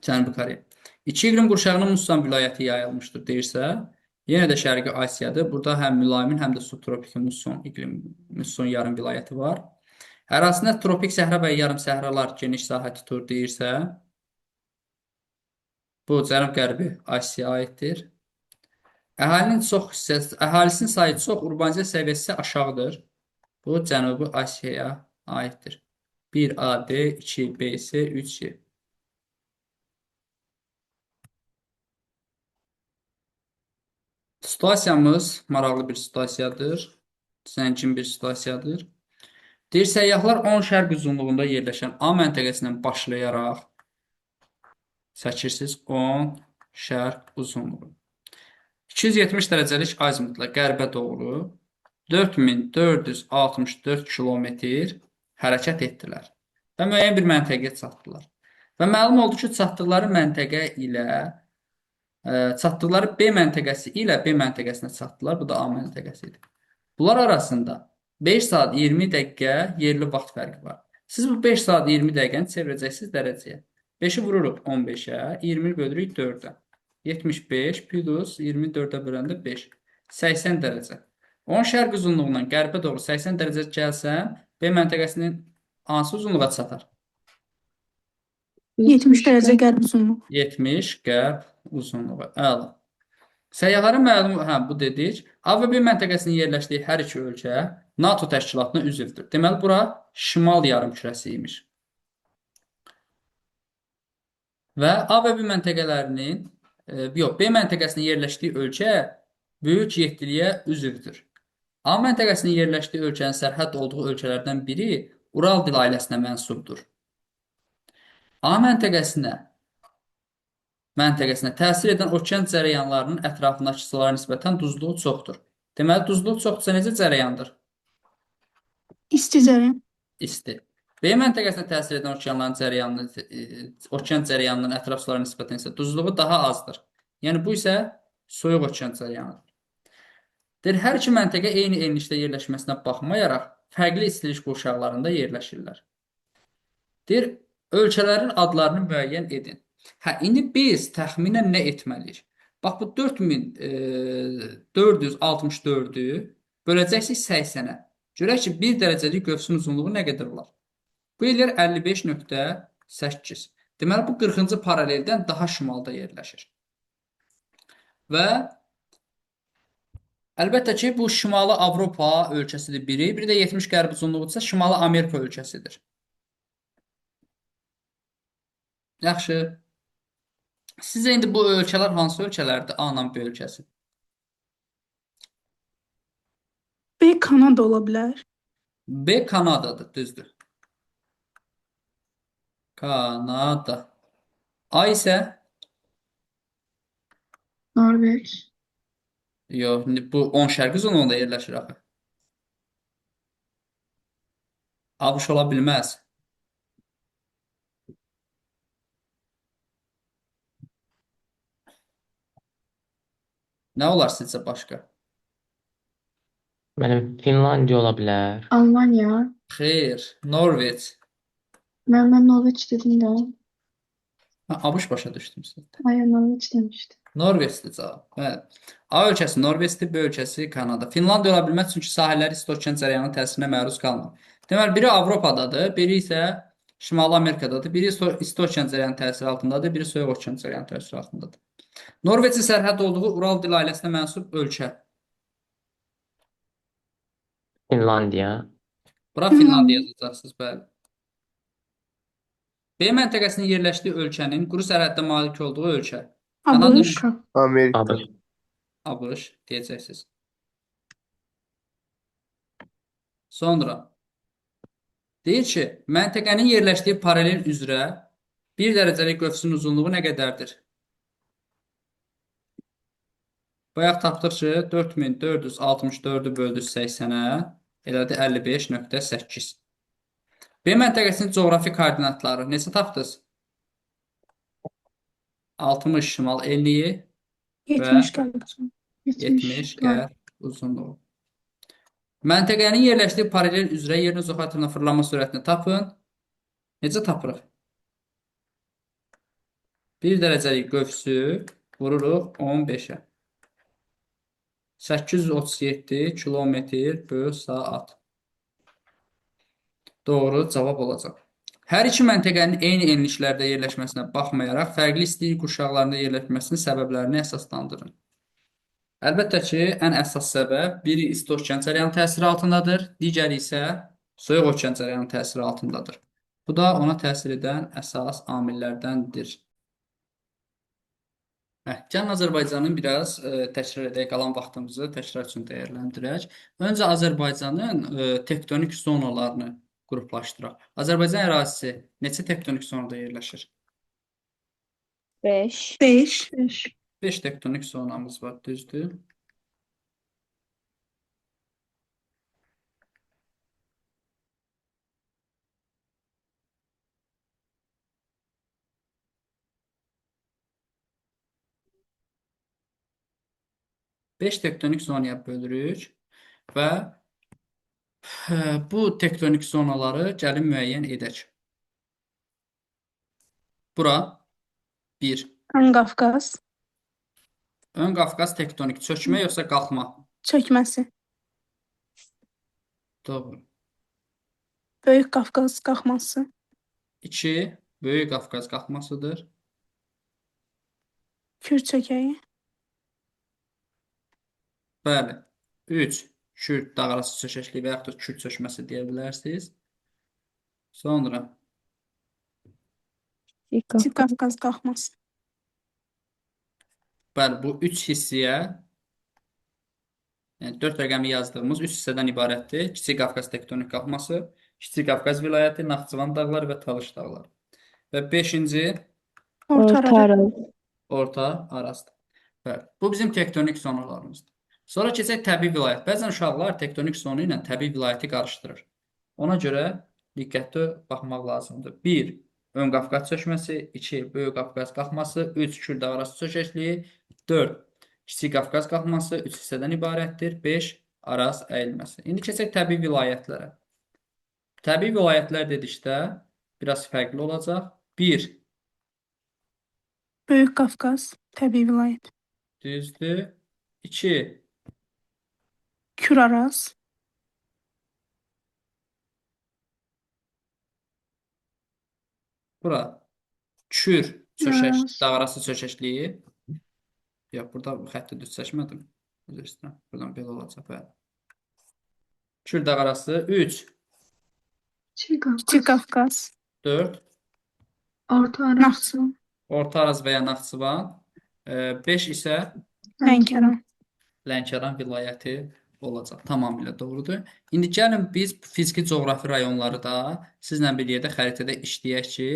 Cənubi Koreya. İki iqlim qurşağının Muson vilayəti yayılmışdır deyirsə, yenə də Şərqi Asiyadır. Burada həm mülayimin, həm də subtropik muson yarım vilayəti var. Ərazisində tropik səhra və yarım səhralar geniş sahə tutur deyirsə, bu Cənub-Qərbi Asiyaya aiddir. Əhalisinin sayı çox, urbanizasiya səviyyəsi aşağıdır. Bu Cənubi Asiyaya aiddir. 1A, B, 2, B, C, 3, C. Situasiyamız maraqlı bir situasiyadır. Zəngin bir situasiyadır. Deyir, səyyahlar 10 şərq uzunluğunda yerləşən A məntəqəsindən başlayaraq çəkirsiniz 10 şərq uzunluğu. 270 dərəcəlik azimutla qərbə doğru 4464 kilometr hərəkət etdilər və müəyyən bir məntəqəyə çatdılar. Və məlum oldu ki, çatdıqları B məntəqəsi ilə B məntəqəsinə çatdılar. Bu da A məntəqəsidir. Bunlar arasında 5 saat 20 dəqiqə yerli vaxt fərqi var. Siz bu 5 saat 20 dəqiqəni çevirəcəksiniz dərəcəyə. 5'i vururuq 15'ə, 20'ni bölürük 4'ə. 75 plus 24'ə böləndə 5. 80 dərəcə. 10 şərq uzunluğundan qərbə doğru 80 dərəcə gəlsəm, B məntəqəsinin hansı uzunluğa çatar? 70 dərəcə qərb uzunluğu. 70 qərb uzunluğu. Əla. Səyyahların məlum, bu dedik. A və B məntəqəsinin yerləşdiyi hər iki ölkə NATO təşkilatına üzvdür. Deməli, bura şimal yarımkürəsi imiş. Və A və B məntəqələrinin, B məntəqəsinin yerləşdiyi ölkə böyük yeddiliyə üzvdür. A məntəqəsinin yerləşdiyi ölkənin sərhəd olduğu ölkələrdən biri Ural dil ailəsinə mənsubdur. A məntəqəsinə təsir edən okean cərəyanlarının ətrafındakı sulara nisbətən duzluğu çoxdur. Deməli, duzluq çoxdursa necə cərəyandır? İsti cərəyan. İsti. B məntəqəsinə təsir edən okean cərəyanının ətraf sulara nisbətən isə duzluğu daha azdır. Yəni, bu isə soyuq okean cərəyanıdır. Deyir, hər iki məntəqə eyni enlikdə yerləşməsinə baxmayaraq, fərqli istilik qurşaqlarında yerləşirlər. Deyir, ölkələrin adlarını müəyyən edin. Hə, indi biz təxminən nə etməliyik? Bax, bu 4464-ü böləcəksik 80-ə. Görək ki, 1 dərəcəlik qövsün uzunluğu nə qədər olar? Bu eləyər 55,8. Deməli, bu 40-cı paraleldən daha şimalda yerləşir. Və əlbəttə ki, bu Şimali Avropa ölkəsidir biri, bir də 70 qərb uzunluğudursa Şimali Amerika ölkəsidir. Yaxşı. Sizcə indi bu ölkələr hansı ölkələrdir? A ilə B ölkəsi. B Kanada ola bilər. B Kanadadır, düzdür. Kanada. A isə Norveç. yox, bu 10 şərqi zonunda yerləşir axı. ABŞ ola bilməz. Nə olar sizcə başqa? Mənim Finlandiya ola bilər. Almanya. Xeyr, Norveç. Ben Norveç dedim de. ABŞ başa düşdüm sizdə. Hayır, Norveç demiştim. Norveçdir cavab. Bəli. A ölkəsi Norveçdir, B ölkəsi Kanada. Finlandiya ola bilməz çünki sahilləri isti okean cərəyanının təsirinə məruz qalmır. Deməli, biri Avropadadır, biri isə Şimali Amerikadadır. Biri isti okean cərəyanının təsiri altındadır, biri soyuq okean cərəyanının təsiri altındadır. Norveçin sərhəd olduğu Ural dil ailəsinə mənsub ölkə. Finlandiya. Bura Finlandiya yazacaqsınız, bəli. B məntəqəsinin yerləşdiyi ölkənin quru sərhəddə malik olduğu ölkə. Kanada, ABŞ. Amerika. ABŞ. ABŞ deyəcəksiniz. Sonra deyir ki, məntəqənin yerləşdiyi paralel üzrə 1 dərəcəlik qövsün uzunluğu nə qədərdir? Bayaq tapdıq ki, 4464-ü böldük 80-ə, elədi 55,8. B məntəqəsinin coğrafi koordinatları neçə tapdınız? 60 şimal enliyi 70 qərb. 70 qərb uzunluğu. Məntəqənin yerləşdiyi paralel üzrə yerin öz xətrinə fırlanma sürətini tapın. Necə tapırıq? 1 dərəcəlik qövsü vururuq 15-ə. 837 kilometr bölü saat. Doğru cavab olacaq. Hər iki məntəqənin eyni enliklərdə yerləşməsinə baxmayaraq, fərqli istilik qurşaqlarında yerləşməsinin səbəblərini əsaslandırın. Əlbəttə ki, ən əsas səbəb biri isti okean cərəyanının təsiri altındadır, digəri isə soyuq okean cərəyanının təsiri altındadır. Bu da ona təsir edən əsas amillərdəndir. Gəlin Azərbaycanın biraz təkrar edək, qalan vaxtımızı təkrar üçün dəyərləndirək. Öncə Azərbaycanın tektonik zonalarını qruplaşdıraq. Azərbaycan ərazisi neçə tektonik zonada yerləşir? 5. 5. 5 tektonik zonamız var, düzdür? Beş tektonik zonaya bölürük və bu tektonik zonaları gəlin müəyyən edək. Bura 1. Ön Qafqaz. Ön Qafqaz tektonik çökmə yoxsa qalxma? Çökməsi. Doğru. Böyük Qafqaz qalxması. 2. Böyük Qafqaz qalxmasıdır. Kür çökəyi. Bəli. 3. Kürd dağarası çökəkliyi və yaxud da Kürd çökməsi deyə bilərsiniz. Sonra Kiçik Qafqaz qalxması. bəli, bu 3 hissəyə, yəni 4 rəqəmi yazdığımız 3 hissədən ibarətdir. Kiçik Qafqaz tektonik qalxması, Kiçik Qafqaz vilayəti, Naxçıvan dağları və Talış dağları. Və 5-ci Orta Araz. Orta Arazdır. Bəli, bu bizim tektonik zonalarımızdır. Sonra keçək təbii vilayət. Bəzən uşaqlar tektonik zonu ilə təbii vilayəti qarışdırır. Ona görə diqqətli baxmaq lazımdır. 1. Ön Qafqaz çökməsi, 2. Böyük Qafqaz qalxması, 3. Kürd dağarası çökəkliyi, 4. Kiçik Qafqaz qalxması 3 hissədən ibarətdir. 5 Araz əyilməsi. İndi keçək təbii vilayətlərə. Təbii vilayətlər dedikdə biraz fərqli olacaq. 1 Böyük Qafqaz, təbii vilayət. düzdür. 2 Kür Araz, bura Kür çökək, Araz. dağarası çökəkliyi. Yox, burada xətti düz çəkmədim. Üzr istəyirəm. Buradan belə olacaq. Bəli. Kür dağarası 3 Kiçik Kiçik Qafqaz. Qafqaz, 4 Orta Araz. Naxçıvan, Orta Araz və ya Naxçıvan. 5 isə Lənkəran. Lənkəran vilayəti olacaq. Tamamilə doğrudur. İndi gəlin biz fiziki coğrafi rayonları da sizlə bir yerdə xəritədə işləyək ki,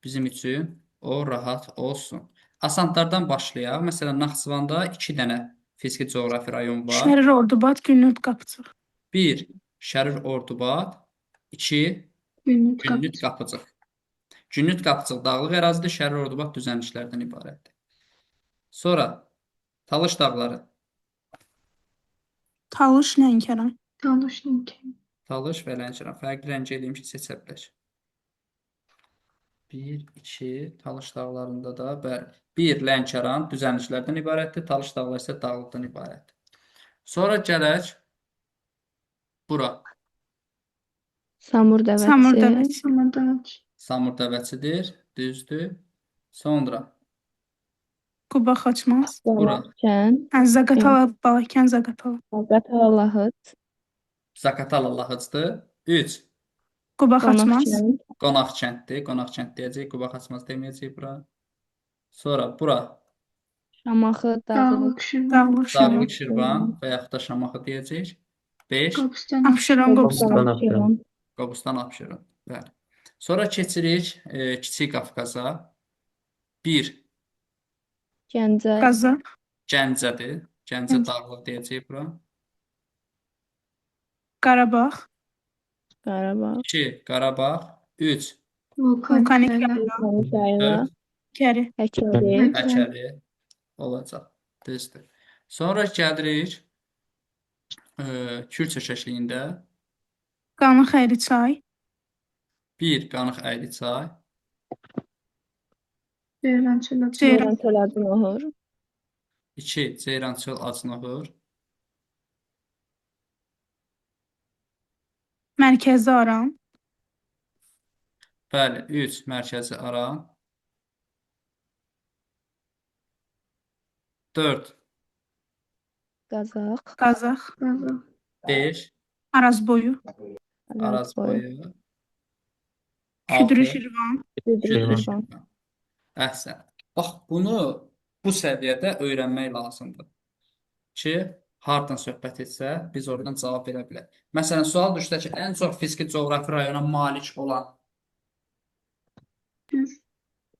bizim üçün o rahat olsun. Asanlardan başlayaq. Məsələn, Naxçıvanda 2 dənə fiziki coğrafi rayon var. Şərir Ordubad, Günnüt Qapıcıq. 1 Şərir Ordubad, 2 Günnüt Günnüt Qapıcıq. Qapıcıq. Günnüt Qapıcıq dağlıq ərazidir, Şərir Ordubad düzənliklərdən ibarətdir. Sonra Talış dağları. Talış, Lənkəran. Talış Lənkəran. Talış və Lənkəran. Fərqli rəng eləyim ki, seçə bilək. 1, 2, Talış dağlarında da bəli. 1 Lənkəran düzənliklərdən ibarətdir, Talış dağları isə dağlıqdan ibarətdir. Sonra gələk bura. Samur dəvəsi. Samur dəvəsi, Samadağ. Samur dəvəçidir, düzdür. Sonra Quba Xaçmaz. bura. Balakən, Zaqatala, Balakən, Zaqatala. Qatala, Lahıt, Zaqatala Lahıcdır. 3 Quba Xaçmaz, Qonaqkənd, Qonaq kənddir. Qonaq kənd deyəcəyik, Quba Xaçmaz deməyəcəyik bura. Sonra bura Şamaxı, Dağlıq, Dağlıq Şirvan. Dağlıq, Şirvan. Dağlıq Şirvan və yaxud da Şamaxı deyəcəyik. 5 Qobustan. Abşeron, Qobustan. Qobustan, Abşeron. Qobustan, Abşeron. Bəli. Sonra keçirik Kiçik Qafqaza. 1 Gəncə, Qazax, Gəncədir. Gəncə dağlıq deyəcəyik bura. Qarabağ, Qarabağ, 2 Qarabağ. 3 Vulkanik Vulkanik Yayla, Qonşayla, 4 Kəri, Həkəri, Həkəri olacaq. Düzdür. Sonra gəlirik Kür çökəkliyində Qanı Xəriçay, 1 Qanıq Əyriçay, Ceyrançılar. Ceyran Tölədunohur, 2 Ceyrançöl Acnohur, Mərkəzi Aran, bəli 3 Mərkəzi Aran, 4 Qazax, Qazax, Qazax. 5 Arazboyu, Arazboyu, Küdrü 6 Şirvan, Şirvan, Şirvan. Əhsən. Bax, bunu bu səviyyədə öyrənmək lazımdır ki, hardan söhbət etsə, biz oradan cavab verə bilək. Məsələn, sual düşsə ki, ən çox fiziki coğrafi rayona malik olan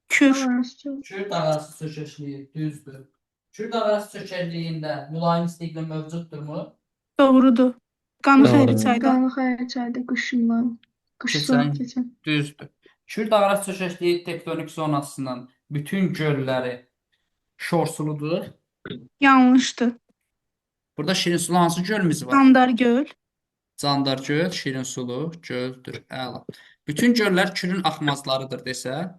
Kür, Arazçıl. Kür dağarası çökəkliyi düzdür. Kür dağarası çökəkliyində mülayim istiqlim mövcuddurmu? doğrudur. Qanı Doğru. Xəriçayda, Qanlı Xəriçayda qışından. Qışdan Keçən- keçən. Düzdür. Kür dağarası çökəkliyi tektonik zonasının bütün gölləri şorsuludur. yanlışdır. Burada Şirinsulu hansı gölümüz var? Qandar göl, Candar göl, Şirinsulu göldür. Əla. Bütün göllər Kürün axmazlarıdır desə,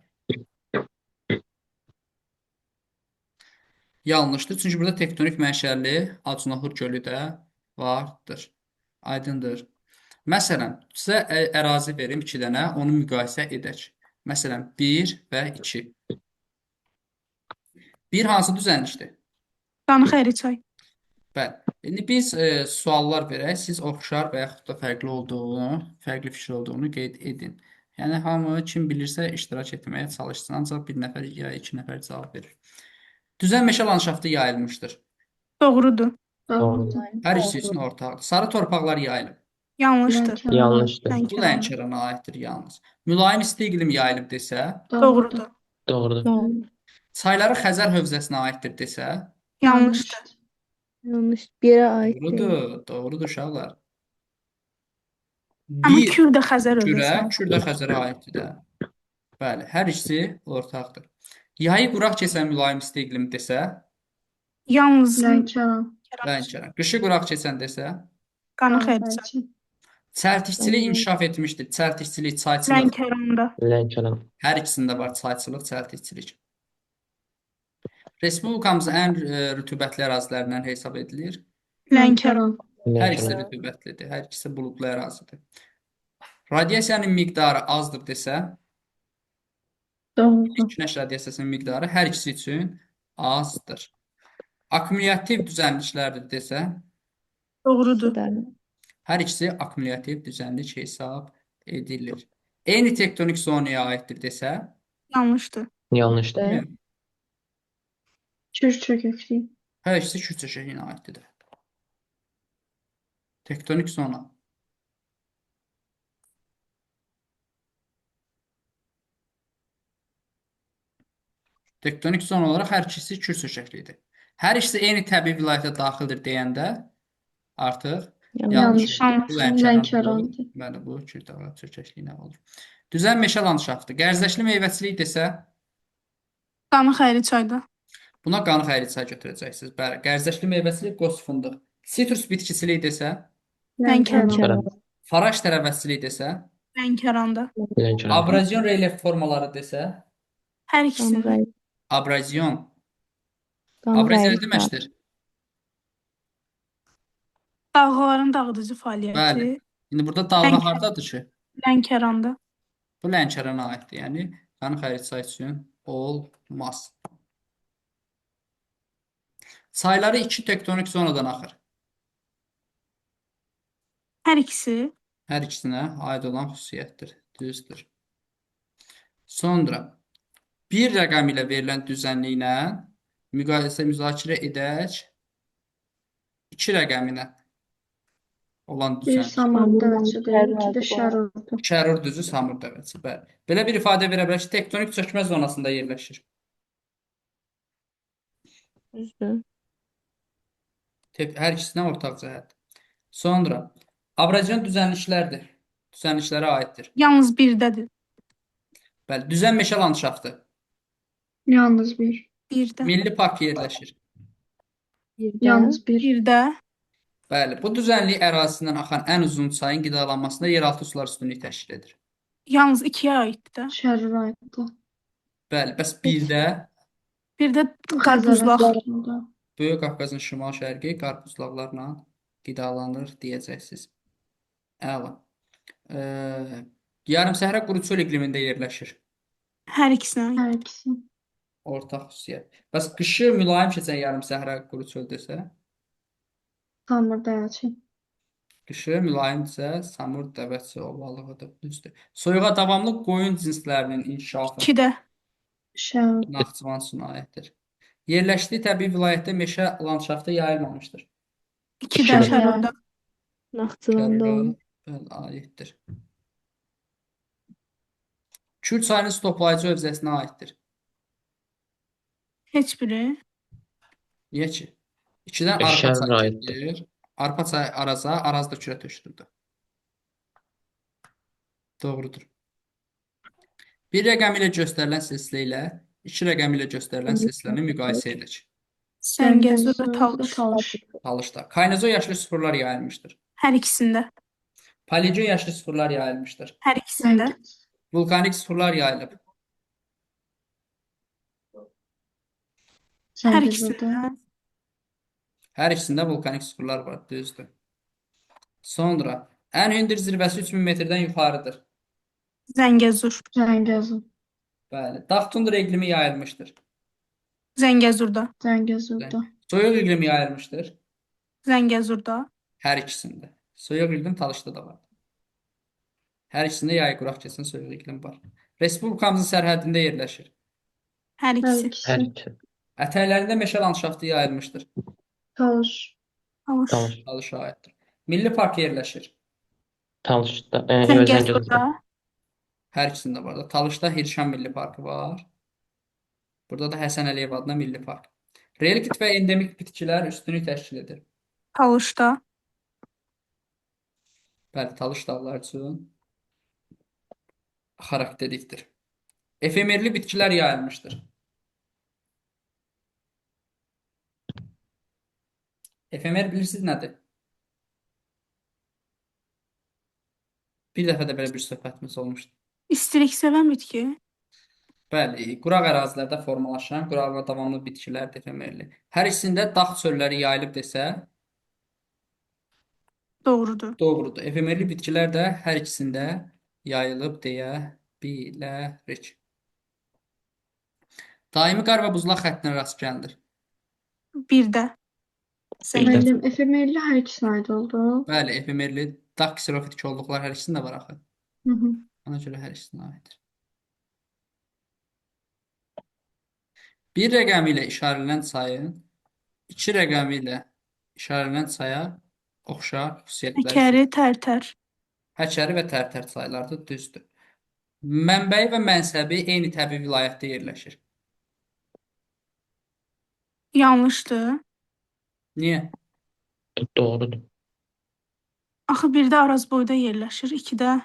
yanlışdır. Çünki burada tektonik mənşəli Acnohur gölü də vardır. Aydındır. Məsələn, sizə ərazi verim 2 dənə, onu müqayisə edək. Məsələn, 1 və 2. 1 hansı düzənlikdir? Qanı Xəriçay, Bəli. İndi biz suallar verək, siz oxşar və yaxud da fərqli fikir olduğunu qeyd edin. Yəni hamı kim bilirsə iştirak etməyə çalışsın, ancaq bir nəfər ya 2 nəfər cavab verir. Düzən meşə landşaftı yayılmışdır. doğrudur. Doğrudur. Hər ikisi üçün ortaqdır. Sarı torpaqlar yayılıb. Yanlışdır. Lənkəran. Yanlışdır. Bu Lənkəran, Lənkərana aiddir yalnız. Mülayim isti iqlim yayılıb desə, doğrudur. Doğrudur. Doğru, çayları Xəzər hövzəsinə aiddir desə, Yanlışdır. yanlış, birə aid deyil. doğrudur, doğrudur uşaqlar. Amma Bir Kür də Xəzər Kürə, ölkəsi. Kür də Xəzərə aiddir də. Bəli, hər ikisi ortaqdır. Yayı quraq keçən mülayim isti iqlim desə, Yalnız Lənkəran. Lənkəran. Qışı quraq keçən desə, Qanıxayırsan. Qanıqayçı. çəltikçilik inkişaf etmişdir. Çəltikçilik, çayçılıq. Lənkəranda. Lənkəran. Hər ikisində var çayçılıq, çəltikçilik. Respublikamızın ən rütubətli ərazilərindən hesab edilir. Lənkəran. Hər ikisi Lənkəran. rütubətlidir. Hər ikisi buludlu ərazidir. Radiasiyanın miqdarı azdır desə, Doğrudur. günəş radiasiyasının miqdarı hər ikisi üçün azdır. Akkumulyativ düzənliklərdir desə, Doğrudur. Sudan. hər ikisi akkumulyativ düzənlik hesab edilir. Eyni tektonik zonaya aiddir desə, Yanlışdır. Yanlışdır. değil mi? Kür çöküklük. Hər ikisi kür çökəkliyinə aiddir. Tektonik zona. Tektonik zona olaraq hər ikisi kür çökəklidir. Hər ikisi eyni təbii vilayətə daxildir deyəndə artıq Yanlış. Bu Lənkəran olur. Lənkərandır. Bəli, bu kür çökəkliyinə olur. Düzən meşə landşaftı. Gərzəşli meyvəçilik desə, Qanıxayırçayda. buna qanı xəyri çay götürəcəksiniz. Bəli, gərzəşli meyvəçilik qoz fındıq. Sitrus bitkisilik desə, Lənkəran. faraş tərəvəzçilik desə, Lənkəranda. Lənkəran. abrazyon relyef formaları desə, Hər ikisi. abrazyon. Abrazyon nə deməkdir? Dalğaların dağıdıcı fəaliyyəti. Bəli. İndi burada dalğa Lənkəran. hardadır ki? Lənkəranda. Bu Lənkərana aiddir. Yəni qanı xəyri çay üçün olmaz. Çayları iki tektonik zonadan axır. Hər ikisi. Hər ikisinə aid olan xüsusiyyətdir. Düzdür. Sonra bir rəqəm ilə verilən düzənliklə müzakirə edək. İki rəqəminə olan Bir düzənlik. Samur dəvəçidir, iki də Şərurdur. Şərur düzü Samur dəvəsi. Bəli. Belə bir ifadə verə bilər ki, tektonik çökmə zonasında yerləşir. Düzdür. Hər ikisinə ortaq cəhət. Sonra abrazyon düzənliklərdir. Düzənliklərə aiddir. Yalnız birdədir. Bəli, düzən meşə landşaftı. Yalnız bir. Birdə. Milli park yerləşir. Birdə. Yalnız bir. Birdə. Bəli, bu düzənlik ərazisindən axan ən uzun çayın qidalanmasında yeraltı sular üstünlük təşkil edir. Yalnız ikiyə aiddir də. Şərur aiddir. Bəli, bəs birdə Birdə qarpızlaq. Xəzər Böyük Qafqazın şimal-şərqi qarpızlaqlarla qidalanır deyəcəksiniz. Əla. Yarımsəhra quru çöl iqlimində yerləşir. Hər ikisinə aid. Hər ikisi. Ortaq xüsusiyyət. Bəs qışı mülayim keçən yarımsəhra quru çöl desə, Samur dəvəçi. qışı mülayimdirsə, Samur dəvəsi ovalığıdır, düzdür. Soyuğa davamlı qoyun cinslərinin inkişafı İkidə. Şərur. Naxçıvan sınayətidir. Yerləşdiyi təbii vilayətdə meşə landşaftı yayılmamışdır. İkidə İkidə. Şərurda. Naxçıvanda olmuş. Bəli, aiddir. Kür çayının su toplayıcı hövzəsinə aiddir. Heç biri. Niyə ki? İkidən arpa Şərur çay aiddir. gedir. Arpa çay Araza, Araz da Kürə tökülürdü. Doğrudur. Bir rəqəm ilə göstərilən silsilə ilə iki rəqəm ilə göstərilən silsiləni müqayisə edirik. Səngəzur və Talış. Talış. Talışda. Kaynazo yaşlı süxurlar yayılmışdır. Hər ikisində. Paleogen yaşlı süxurlar yayılmışdır. Hər ikisində. Vulkanik süxurlar yayılıb. Hər Səngəzurda. ikisində. Hər ikisində vulkanik süxurlar var, düzdür. Sonra ən hündür zirvəsi 3000 metrdən yuxarıdır. Zəngəzur. Zəngəzur. Bəli. Dağ tundra iqlimi yayılmışdır. Zəngəzurda. Zəngəzurda. Soyuq iqlim yayılmışdır. Zəngəzurda. Hər ikisində. Soyuq iqlim Talışda da var. Hər ikisində yay quraq keçən soyuq iqlim var. Respublikamızın sərhədində yerləşir. Hər Hər ikisi. ikisi. Hər iki. Ətəklərində meşə landşaftı yayılmışdır. Talış. Talış. Talış. Talışa aiddir. Milli park yerləşir. Talışda. Zəngəzurda. Hər ikisində var da. Talışda Hirşan Milli Parkı var. Burada da Həsən Əliyev adına Milli Park. Relikt və endemik bitkilər üstünlük təşkil edir. Talışda. Bəli, Talış dağlar üçün xarakterlikdir. Efemerli bitkilər yayılmışdır. Efemer bilirsiniz nədir? Bir dəfə də belə bir söhbətimiz olmuşdu. İstilik sevən bitki. Bəli, quraq ərazilərdə formalaşan quraq və davamlı bitkilərdir efemerli. Hər ikisində dağ çölləri yayılıb desə, Doğrudur. doğrudur. Efemerli bitkilər də hər ikisində yayılıb deyə bilərik. Daimi qar və buzlaq xəttinə rast gəlinir. Birdə. Sən Birdə. Müəllim, efemerli hər ikisinə aid oldu. Bəli, efemerli dağ kserofitik olduqlar hər ikisində var axı. Hı hı. Ona görə hər ikisinə aiddir. Bir rəqəmi ilə işarələnən sayın iki rəqəmi ilə işarələnən saya oxşar xüsusiyyətləri Həkəri, tərtər. həkəri və tərtər saylardır, düzdür. Mənbəyi və mənsəbi eyni təbii vilayətdə yerləşir. Yanlışdır. Niyə? Doğrudur. Axı birdə Arazboyda yerləşir, ikidə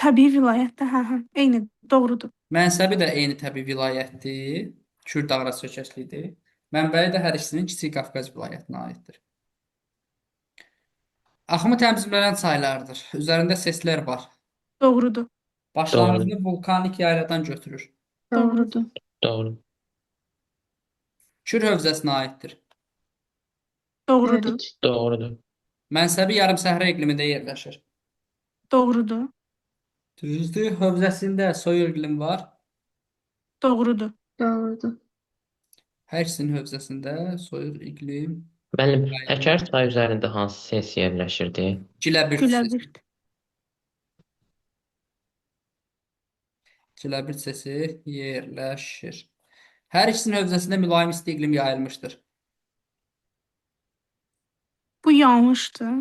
təbii vilayətdə. Hə, eyni, doğrudur. Mənsəbi də eyni təbii vilayətdir, Kürdağ çökəklidir. Mənbəyi də hər ikisinin Kiçik Qafqaz vilayətinə aiddir. Axımı tənzimlənən çaylardır. Üzərində seslər var. Doğrudur. Başlanğıcını vulkanik yayladan götürür. Doğrudur. Doğru. Kür hövzəsinə aiddir. Doğrudur. Dedik. Doğrudur. Mənsəbi yarımsəhra iqlimində yerləşir. Doğrudur. Düzdür. Hövzəsində soyuq iqlim var. Doğrudur. Doğrudur. Hər ikisinin hövzəsində soyuq iqlim. Müəllim, həkər çayı üzərində hansı ses yerləşirdi? Giləbirt sesi. Güləbirt. Giləbirt sesi yerləşir. Hər ikisinin hövzəsində mülayim isti iqlim yayılmışdır. Bu yanlışdır.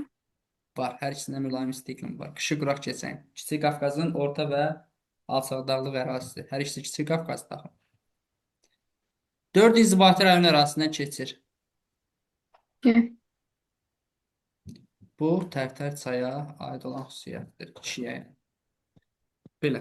Var. Hər ikisində mülayim isti iqlim var. Qışı quraq keçən. Kiçik Qafqazın orta və alçaq dağlıq ərazisi. Hər ikisi Kiçik Qafqazda. 4 inzibati rayon ərazisindən keçir. Ye. Bu Tərtər çaya aid olan xüsusiyyətdir. Şiəyə. Belə.